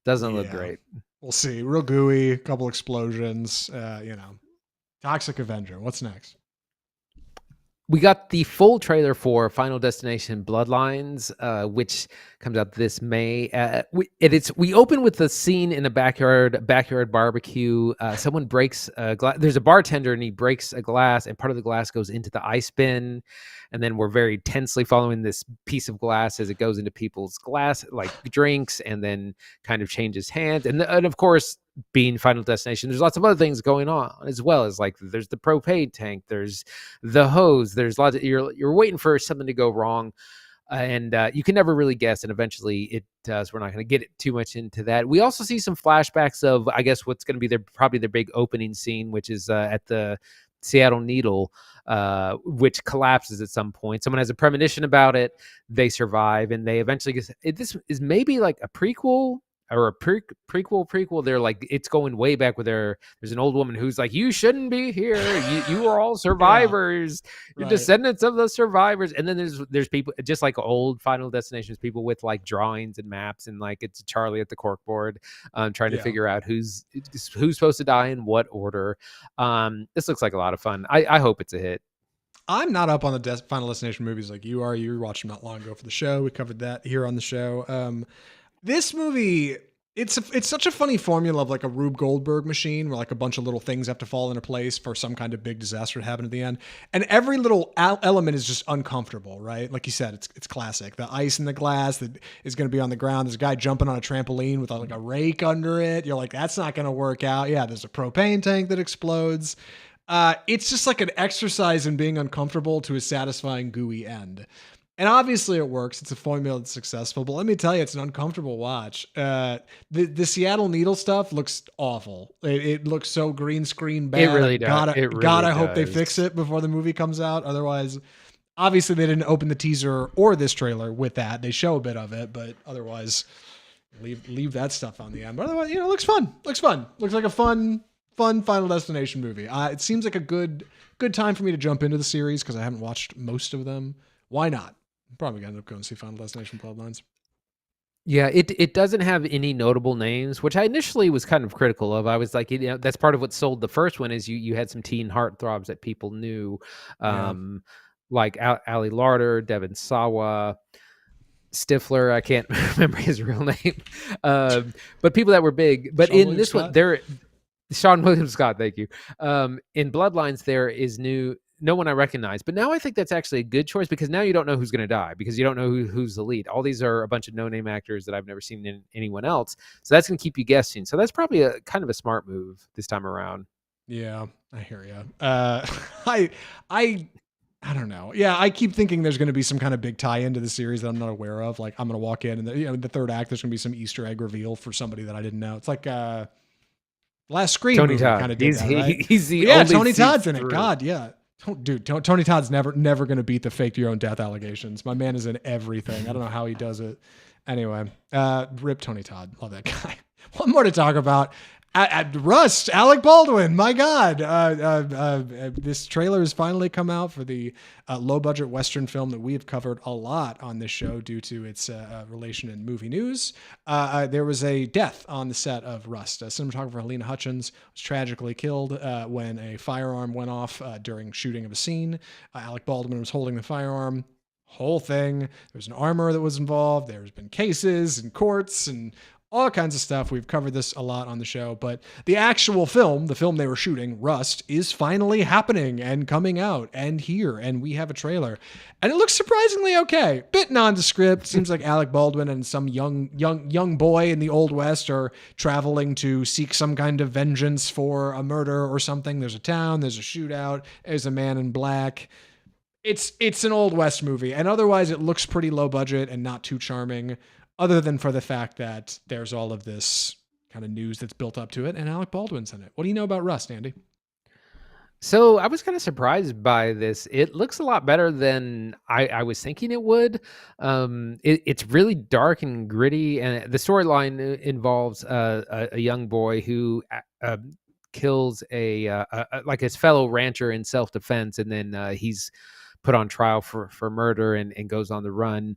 Doesn't look great. We'll see. Real gooey. Couple explosions. Toxic Avenger. What's next? We got the full trailer for Final Destination Bloodlines, which comes out this May. We open with the scene in a backyard barbecue. Someone breaks a glass. There's a bartender and he breaks a glass, and part of the glass goes into the ice bin. And then we're very tensely following this piece of glass as it goes into people's glass, like drinks, and then kind of changes hands. And of course, being Final Destination, there's lots of other things going on as well, as like there's the propane tank, there's the hose, there's lots of, you're waiting for something to go wrong, and you can never really guess, and eventually it does. We're not going to get too much into that. We also see some flashbacks of, I guess, what's going to be probably their big opening scene, which is at the Seattle Needle, which collapses at some point. Someone has a premonition about it, they survive, and they eventually get, this is maybe like a prequel or a prequel. They're like, it's going way back with there's an old woman who's like, you shouldn't be here, you are all survivors, you're descendants of the survivors. And then there's people just like old Final Destinations, people with like drawings and maps, and like it's Charlie at the corkboard trying to figure out who's supposed to die in what order. This looks like a lot of fun. I hope it's a hit. I'm not up on the Final Destination movies like you are. You watched them not long ago for the show. We covered that here on the show. This movie, it's such a funny formula of like a Rube Goldberg machine where like a bunch of little things have to fall into place for some kind of big disaster to happen at the end. And every little element is just uncomfortable, right? Like you said, it's classic. The ice in the glass that is going to be on the ground. There's a guy jumping on a trampoline with like a rake under it. You're like, that's not going to work out. Yeah, there's a propane tank that explodes. It's just like an exercise in being uncomfortable to a satisfying gooey end. And obviously it works. It's a formula that's successful, but let me tell you, it's an uncomfortable watch. The Seattle Needle stuff looks awful. It looks so green screen bad. It really does. I hope they fix it before the movie comes out. Otherwise, obviously they didn't open the teaser or this trailer with that. They show a bit of it, but otherwise leave that stuff on the end. But otherwise, it looks fun. Looks like a fun Final Destination movie. It seems like a good time for me to jump into the series because I haven't watched most of them. Why not? Probably gonna end up going to see Final Destination Bloodlines. Yeah, it doesn't have any notable names, which I initially was kind of critical of. I was like, that's part of what sold the first one is you had some teen heartthrobs that people knew, like Ali Larder, Devin Sawa, Stifler. I can't remember his real name, but people that were big. But in this one, Sean William Scott, thank you. In Bloodlines, there is no one I recognize, but now I think that's actually a good choice because now you don't know who's going to die because you don't know who's the lead. All these are a bunch of no-name actors that I've never seen in anyone else, so that's going to keep you guessing. So that's probably a kind of a smart move this time around. Yeah, I hear you. I don't know. Yeah, I keep thinking there's going to be some kind of big tie into the series that I'm not aware of. Like I'm going to walk in and the third act, there's going to be some Easter egg reveal for somebody that I didn't know. It's like Last Scream Tony Todd kind of did that, right? He's the only Tony Todd's in it. God, yeah. Tony Todd's never going to beat the fake your own death allegations. My man is in everything. I don't know how he does it. Anyway, rip Tony Todd. Love that guy. One more to talk about. Rust, Alec Baldwin. My God, this trailer has finally come out for the low-budget Western film that we have covered a lot on this show due to its relation in movie news. There was a death on the set of Rust. Cinematographer Helena Hutchins was tragically killed when a firearm went off during shooting of a scene. Alec Baldwin was holding the firearm. Whole thing. There's an armor that was involved. There's been cases and courts and all kinds of stuff. We've covered this a lot on the show, but the actual film, the film they were shooting, Rust, is finally happening and coming out and here, and we have a trailer, and it looks surprisingly okay. Bit nondescript. Seems like Alec Baldwin and some young boy in the Old West are traveling to seek some kind of vengeance for a murder or something. There's a town, there's a shootout, there's a man in black. It's an Old West movie, and otherwise it looks pretty low budget and not too charming, other than for the fact that there's all of this kind of news that's built up to it, and Alec Baldwin's in it. What do you know about Rust, Andy? So I was kind of surprised by this. It looks a lot better than I was thinking it would. It's really dark and gritty, and the storyline involves a young boy who kills like his fellow rancher in self-defense, and then he's put on trial for murder and goes on the run,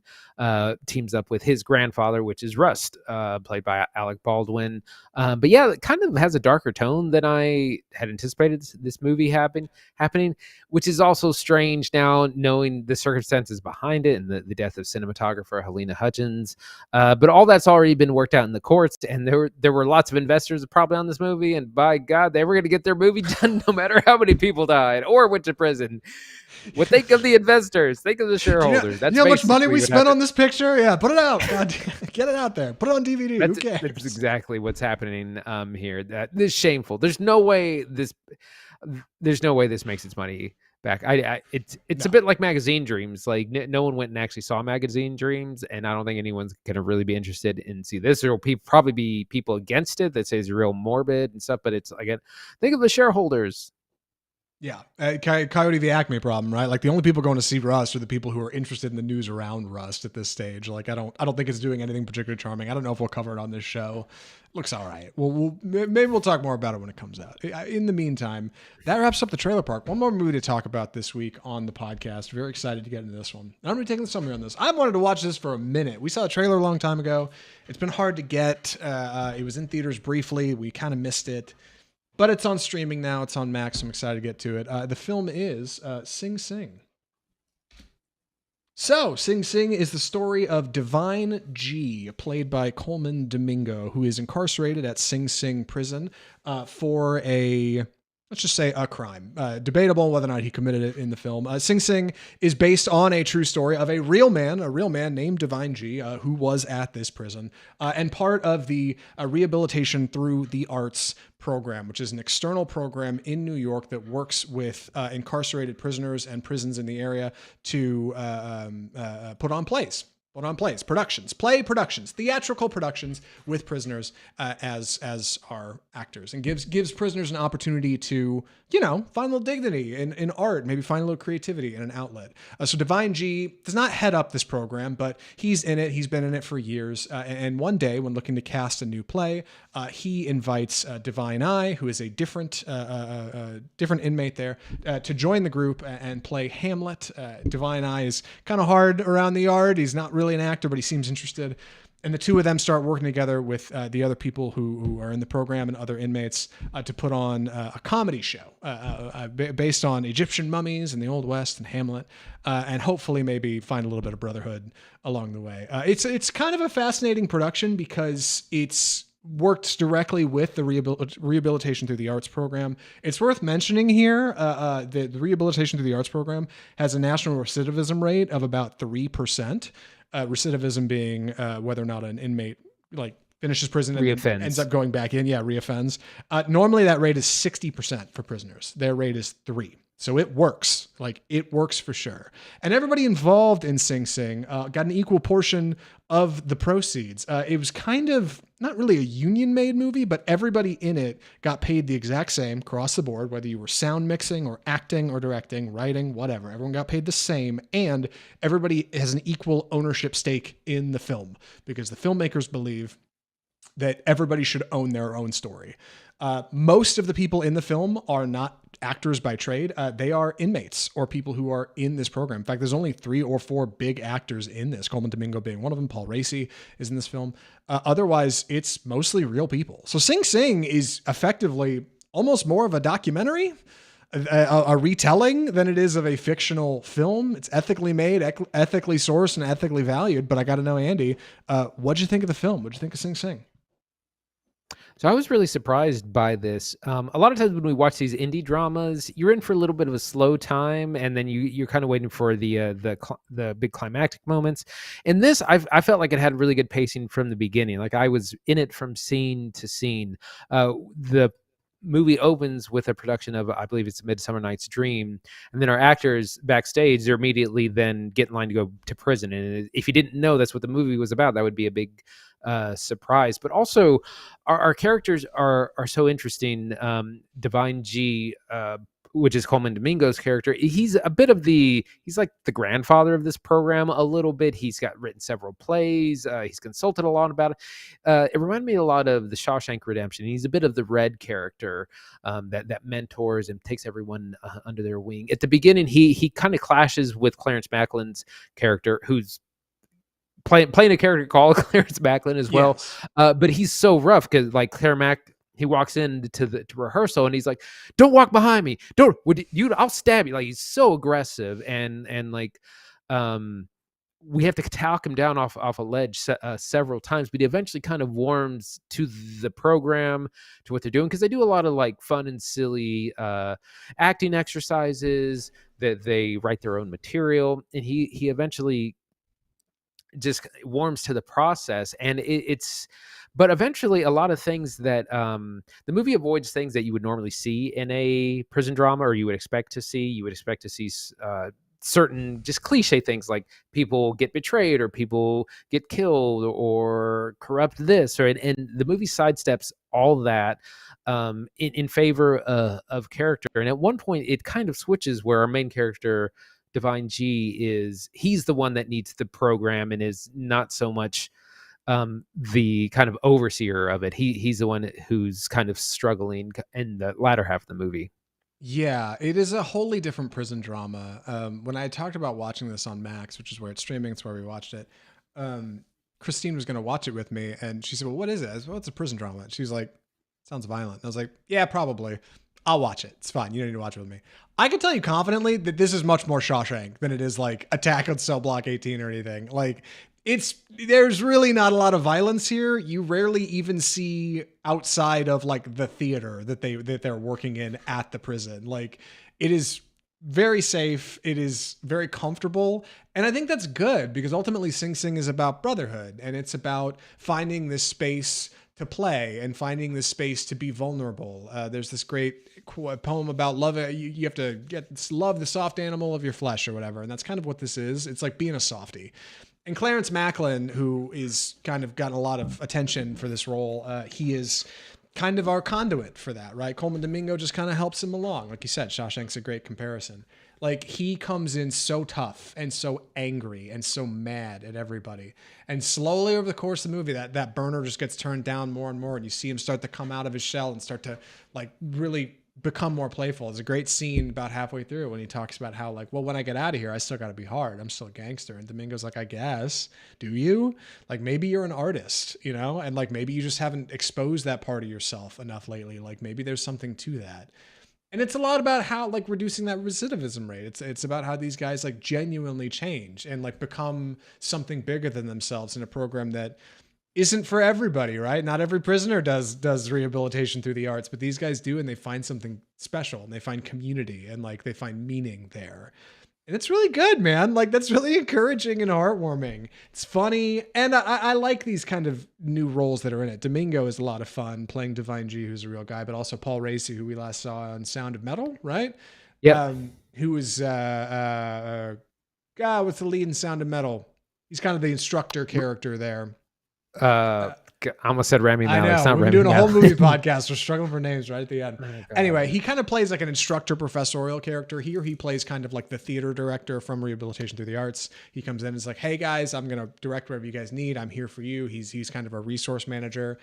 teams up with his grandfather, which is Rust, played by Alec Baldwin. But yeah, it kind of has a darker tone than I had anticipated this movie happening, which is also strange now knowing the circumstances behind it and the death of cinematographer Helena Hutchins. But all that's already been worked out in the courts, and there were lots of investors probably on this movie, and by God, they were going to get their movie done no matter how many people died or went to prison. Well, think of the investors. Think of the shareholders. That's how much money we spent on this picture? Yeah, put it out. God, get it out there. Put it on DVD. Who cares? That's exactly what's happening here. This is shameful. There's no way this makes its money back. It's a bit like Magazine Dreams. Like no one went and actually saw Magazine Dreams, and I don't think anyone's gonna really be interested in see this. There will probably be people against it that say it's real morbid and stuff. But it's again, think of the shareholders. Yeah, Coyote the Acme problem, right? Like the only people going to see Rust are the people who are interested in the news around Rust at this stage. Like I don't think it's doing anything particularly charming. I don't know if we'll cover it on this show. It looks all right. Maybe we'll talk more about it when it comes out. In the meantime, that wraps up the trailer park. One more movie to talk about this week on the podcast. Very excited to get into this one. I'm going to be taking the summary on this. I wanted to watch this for a minute. We saw the trailer a long time ago. It's been hard to get. It was in theaters briefly. We kind of missed it. But it's on streaming now. It's on Max. I'm excited to get to it. The film is Sing Sing. So, Sing Sing is the story of Divine G, played by Colman Domingo, who is incarcerated at Sing Sing prison for a, let's just say, a crime. Debatable whether or not he committed it in the film. Sing Sing is based on a true story of a real man named Divine G, who was at this prison, and part of the rehabilitation through the arts program, which is an external program in New York that works with incarcerated prisoners and prisons in the area to put on plays. Productions, theatrical productions with prisoners as our actors, and gives prisoners an opportunity to, find a little dignity in art, maybe find a little creativity and an outlet. So Divine G does not head up this program, but he's in it. He's been in it for years. And one day, when looking to cast a new play, he invites Divine I, who is a different inmate there, to join the group and play Hamlet. Divine I is kind of hard around the yard. He's not really an actor, but he seems interested. And the two of them start working together with the other people who are in the program and other inmates to put on a comedy show based on Egyptian mummies and the Old West and Hamlet, and hopefully maybe find a little bit of brotherhood along the way. It's kind of a fascinating production because it's worked directly with the rehabilitation through the arts program. It's worth mentioning here the rehabilitation through the arts program has a national recidivism rate of about 3%. Recidivism being whether or not an inmate finishes prison and ends up going back in. Yeah, reoffends. Normally that rate is 60% for prisoners. Their rate is 3%. So it works. It works for sure. And everybody involved in Sing Sing got an equal portion of the proceeds. It was kind of not really a union-made movie, but everybody in it got paid the exact same across the board, whether you were sound mixing or acting or directing, writing, whatever. Everyone got paid the same, and everybody has an equal ownership stake in the film because the filmmakers believe that everybody should own their own story. Most of the people in the film are not actors by trade. They are inmates or people who are in this program. In fact, there's only 3 or 4 big actors in this, Colman Domingo being one of them. Paul Raci is in this film. Otherwise, it's mostly real people. So Sing Sing is effectively almost more of a documentary, a retelling than it is of a fictional film. It's ethically made, ethically sourced, and ethically valued. But I got to know, Andy, what'd you think of the film? What'd you think of Sing Sing? So I was really surprised by this. A lot of times when we watch these indie dramas, you're in for a little bit of a slow time, and then you're kind of waiting for the big climactic moments. In this, I felt like it had really good pacing from the beginning. Like I was in it from scene to scene. The movie opens with a production of, I believe it's Midsummer Night's Dream, and then our actors backstage, they're immediately then get in line to go to prison. And if you didn't know that's what the movie was about, that would be a big surprise. But also our characters are so interesting. Divine G, which is Colman Domingo's character, he's like the grandfather of this program a little bit. He's got written several plays. He's consulted a lot about it. It reminded me a lot of the Shawshank Redemption. He's a bit of the Red character that mentors and takes everyone under their wing. At the beginning, he kind of clashes with Clarence Maclin's character, who's playing a character called Clarence Maclin as well. Yes. But he's so rough because he walks into rehearsal and he's like, "Don't walk behind me. I'll stab you." Like he's so aggressive and we have to talk him down off a ledge several times, but he eventually kind of warms to the program, to what they're doing, because they do a lot of fun and silly acting exercises that they write their own material, and he eventually just warms to the process. And but eventually a lot of things that the movie avoids things that you would normally see in a prison drama, or you would expect to see. Certain just cliche things like people get betrayed or people get killed or corrupt this, and the movie sidesteps all that in favor of character. And at one point it kind of switches where our main character, Divine G, he's the one that needs the program and is not so much the kind of overseer of it. He's the one who's kind of struggling in the latter half of the movie. Yeah, it is a wholly different prison drama. When I talked about watching this on Max, which is where it's streaming, it's where we watched it, Christine was going to watch it with me, and she said, "Well, what is it?" I said, "Well, it's a prison drama." She's like, "Sounds violent." And I was like, "Yeah, probably." I'll watch it. It's fine. You don't need to watch it with me. I can tell you confidently that this is much more Shawshank than it is like Attack on Cell Block 18 or anything. Like there's really not a lot of violence here. You rarely even see outside of like the theater that they're working in at the prison. Like it is very safe. It is very comfortable. And I think that's good because ultimately Sing Sing is about brotherhood and it's about finding this space to play and finding this space to be vulnerable. There's this great poem about love. You have to love the soft animal of your flesh or whatever. And that's kind of what this is. It's like being a softie. And Clarence Maclin, who is kind of gotten a lot of attention for this role, he is kind of our conduit for that, right? Colman Domingo just kind of helps him along. Like you said, Shawshank's a great comparison. Like he comes in so tough and so angry and so mad at everybody. And slowly over the course of the movie, that burner just gets turned down more and more. And you see him start to come out of his shell and start to like really become more playful. It's a great scene about halfway through when he talks about how like, well, when I get out of here, I still got to be hard. I'm still a gangster. And Domingo's like, I guess, do you? Like maybe you're an artist, you know? And like, maybe you just haven't exposed that part of yourself enough lately. Like maybe there's something to that. And it's a lot about how like reducing that recidivism rate. It's about how these guys like genuinely change and like become something bigger than themselves in a program that isn't for everybody, right? Not every prisoner does rehabilitation through the arts, but these guys do, and they find something special and they find community and like they find meaning there. And it's really good, man. Like that's really encouraging and heartwarming. It's funny. And I like these kind of new roles that are in it. Domingo is a lot of fun playing Divine G, who's a real guy, but also Paul Raci, who we last saw on Sound of Metal, right? Yeah. Who was, what's the lead in Sound of Metal? He's kind of the instructor character there. I almost said Rami Malek. I know. We're doing a whole movie podcast. We're struggling for names right at the end. Oh, anyway, he kind of plays like an instructor professorial character. Here he plays kind of like the theater director from Rehabilitation Through the Arts. He comes in and is like, hey guys, I'm going to direct whatever you guys need. I'm here for you. He's kind of a resource manager.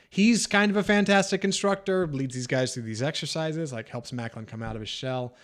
He's kind of a fantastic instructor, leads these guys through these exercises, like helps Maclin come out of his shell.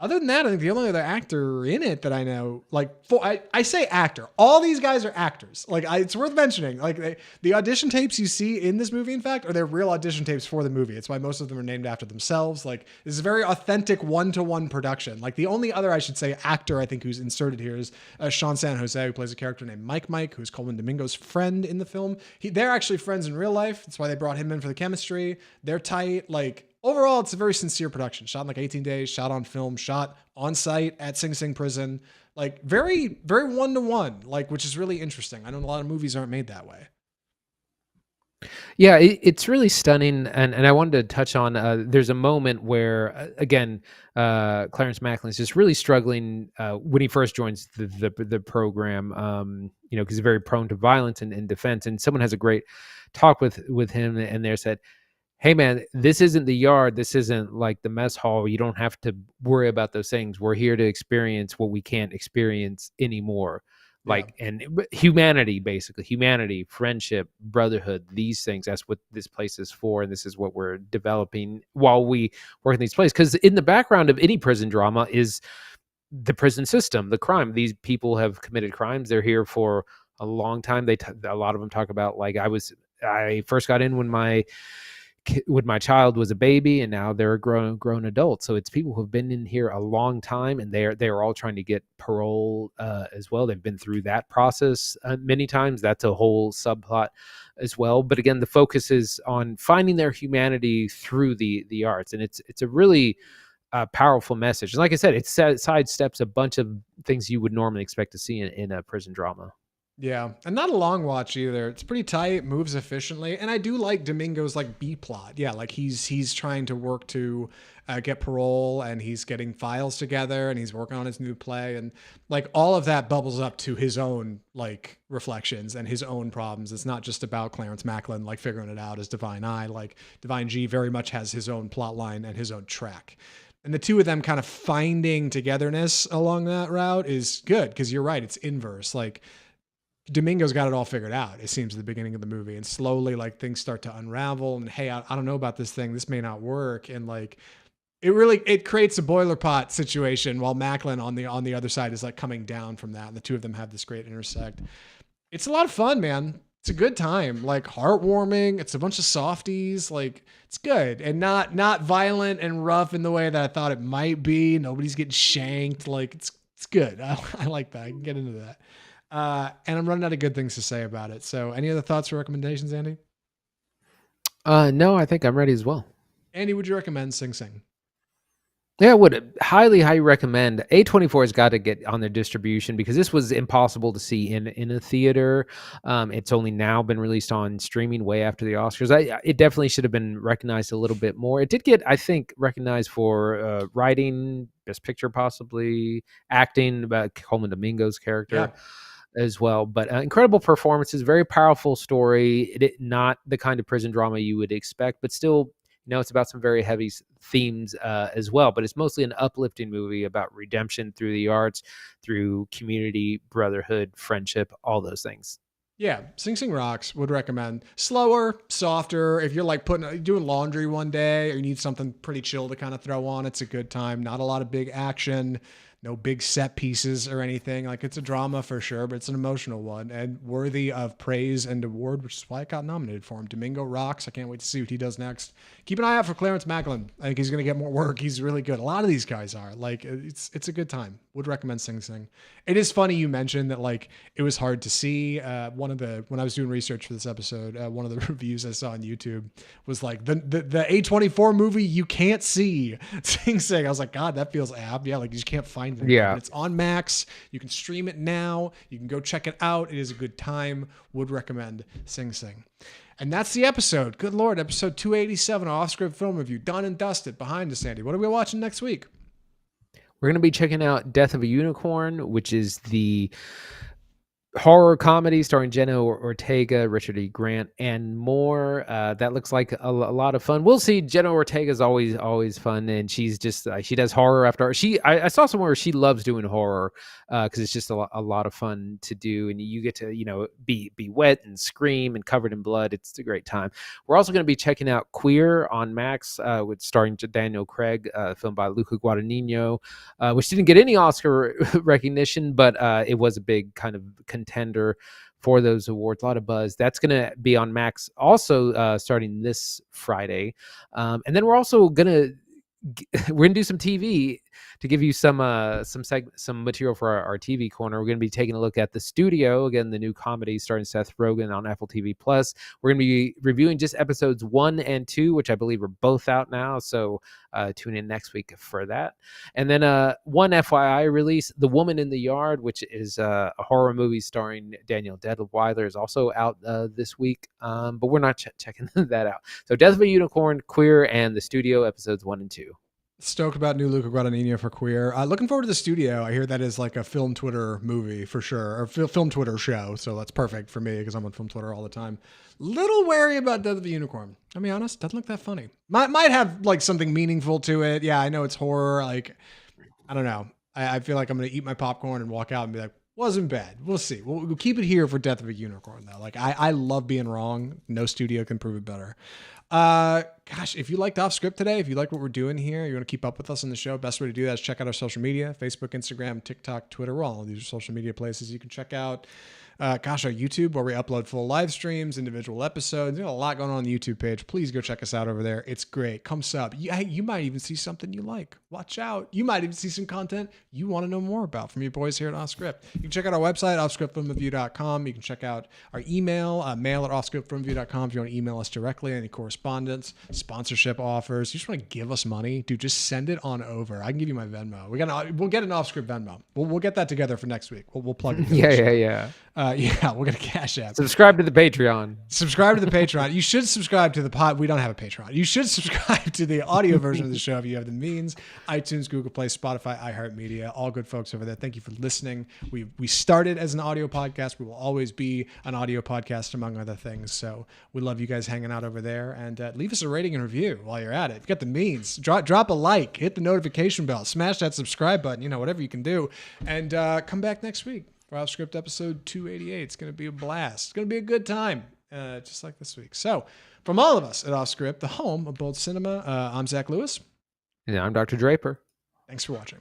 Other than that, I think the only other actor in it that I know, like, I say actor. All these guys are actors. Like, it's worth mentioning. Like, the audition tapes you see in this movie, in fact, are their real audition tapes for the movie. It's why most of them are named after themselves. Like, this is a very authentic one-to-one production. Like, the only other, I should say, actor I think who's inserted here is Sean San Jose, who plays a character named Mike, who's Colman Domingo's friend in the film. They're actually friends in real life. That's why they brought him in for the chemistry. They're tight. Like, overall, it's a very sincere production. Shot in like 18 days, shot on film, shot on site at Sing Sing prison. Like very, very one-to-one, like, which is really interesting. I know a lot of movies aren't made that way. Yeah, it's really stunning. And I wanted to touch on, there's a moment where, again, Clarence Maclin is just really struggling when he first joins the program, because he's very prone to violence and defense. And someone has a great talk with him and they said, hey man, this isn't the yard. This isn't like the mess hall. You don't have to worry about those things. We're here to experience what we can't experience anymore. Like, and humanity, basically humanity, friendship, brotherhood, these things, that's what this place is for. And this is what we're developing while we work in these places. Because in the background of any prison drama is the prison system, the crime. These people have committed crimes. They're here for a long time. A lot of them talk about, like, I first got in when my child was a baby and now they're a grown adult. So it's people who have been in here a long time and they're all trying to get parole as well. They've been through that process many times. That's a whole subplot as well. But again, the focus is on finding their humanity through the arts. And it's a really powerful message. And like I said, it sidesteps a bunch of things you would normally expect to see in a prison drama. Yeah, and not a long watch either. It's pretty tight, moves efficiently, and I do like Domingo's like B plot. Yeah, like he's trying to work to get parole, and he's getting files together, and he's working on his new play, and like all of that bubbles up to his own like reflections and his own problems. It's not just about Clarence Maclin like figuring it out as Divine I. Like Divine G very much has his own plot line and his own track. And the two of them kind of finding togetherness along that route is good because you're right, it's inverse. Like Domingo's got it all figured out, it seems, at the beginning of the movie. And slowly, like, things start to unravel. And, hey, I don't know about this thing. This may not work. And, like, it creates a boiler pot situation while Maclin on the other side is, like, coming down from that. And the two of them have this great intersect. It's a lot of fun, man. It's a good time, like heartwarming. It's a bunch of softies. Like it's good and not violent and rough in the way that I thought it might be. Nobody's getting shanked. Like it's good. I like that. I can get into that. And I'm running out of good things to say about it. So any other thoughts or recommendations, Andy? No, I think I'm ready as well. Andy, would you recommend Sing Sing? Yeah, I would highly recommend. A24 has got to get on their distribution because this was impossible to see in a theater. It's only now been released on streaming way after the Oscars. It definitely should have been recognized a little bit more. It did get, I think, recognized for writing, Best Picture, possibly acting about Colman Domingo's character. Yeah. As well, but incredible performances, very powerful story. Not the kind of prison drama you would expect, but still, it's about some very heavy themes as well. But it's mostly an uplifting movie about redemption through the arts, through community, brotherhood, friendship, all those things. Yeah, Sing Sing rocks. Would recommend. Slower, softer. If you're like doing laundry one day or you need something pretty chill to kind of throw on, it's a good time. Not a lot of big action, no big set pieces or anything. Like it's a drama for sure, but it's an emotional one and worthy of praise and award, which is why it got nominated for him. Domingo rocks. I can't wait to see what he does next. Keep an eye out for Clarence Maclin. I think he's going to get more work. He's really good. A lot of these guys are. Like it's a good time. Would recommend Sing Sing. It is funny you mentioned that like it was hard to see. When I was doing research for this episode, one of the reviews I saw on YouTube was like the A24 movie you can't see Sing Sing. I was like, God, that feels apt. Yeah, like you just can't find it. Yeah, it's on Max. You can stream it now. You can go check it out. It is a good time. Would recommend Sing Sing. And that's the episode. Good Lord, episode 287 of Off Script Film Review. Done and dusted. Behind us, Andy. What are we watching next week? We're going to be checking out Death of a Unicorn, which is the horror comedy starring Jenna Ortega, Richard E. Grant, and more. That looks like a lot of fun. We'll see. Jenna Ortega is always fun, and she's just she does horror after. I saw somewhere she loves doing horror because it's just a lot of fun to do, and you get to be wet and scream and covered in blood. It's a great time. We're also going to be checking out Queer on Max, with starring Daniel Craig, filmed by Luca Guadagnino, which didn't get any Oscar recognition, but it was a big kind of contender for those awards. A lot of buzz. That's going to be on Max also starting this Friday. And then we're also going to do some TV to give you some material for our TV corner. We're going to be taking a look at The Studio, again, the new comedy starring Seth Rogen on Apple TV Plus. We're going to be reviewing just episodes 1 and 2, which I believe are both out now. So tune in next week for that. And then one FYI release, The Woman in the Yard, which is a horror movie starring Daniel Deadwyler, is also out this week. But we're not checking that out. So Death of a Unicorn, Queer, and The Studio, episodes 1 and 2. Stoked about new Luca Guadagnino for Queer. Looking forward to The Studio. I hear that is like a film Twitter movie for sure, or film Twitter show. So that's perfect for me because I'm on film Twitter all the time. Little wary about Death of a Unicorn. I'll be honest, doesn't look that funny. Might have like something meaningful to it. Yeah, I know it's horror. Like, I don't know. I feel like I'm going to eat my popcorn and walk out and be like, wasn't bad. We'll see. We'll keep it here for Death of a Unicorn though. Like I love being wrong. No studio can prove it better. Gosh, if you liked Off Script today, if you like what we're doing here, you want to keep up with us on the show, best way to do that is check out our social media, Facebook, Instagram, TikTok, Twitter. We're all these social media places you can check out. Our YouTube, where we upload full live streams, individual episodes. There's a lot going on the YouTube page. Please go check us out over there. It's great. Come sub. You might even see something you like. Watch out. You might even see some content you want to know more about from your boys here at Off Script. You can check out our website, offscriptfilmreview.com. You can check out our email, mail at offscriptfilmreview.com if you want to email us directly, any correspondence, sponsorship offers. You just want to give us money, dude, just send it on over. I can give you my Venmo. We'll get an Off Script Venmo. We'll get that together for next week. We'll plug it. Yeah. We'll get a Cash App. Subscribe to the Patreon. Subscribe to the Patreon. You should subscribe to the pod. We don't have a Patreon. You should subscribe to the audio version of the show if you have the means. iTunes, Google Play, Spotify, iHeartMedia, all good folks over there. Thank you for listening. We started as an audio podcast. We will always be an audio podcast, among other things. So we love you guys hanging out over there. And leave us a rating and review while you're at it. If you got the means, drop a like, hit the notification bell, smash that subscribe button, whatever you can do. And come back next week. For Off Script episode 288. It's going to be a blast. It's going to be a good time, just like this week. So, from all of us at Off Script, the home of bold cinema, I'm Zach Lewis. And I'm Dr. Draper. Thanks for watching.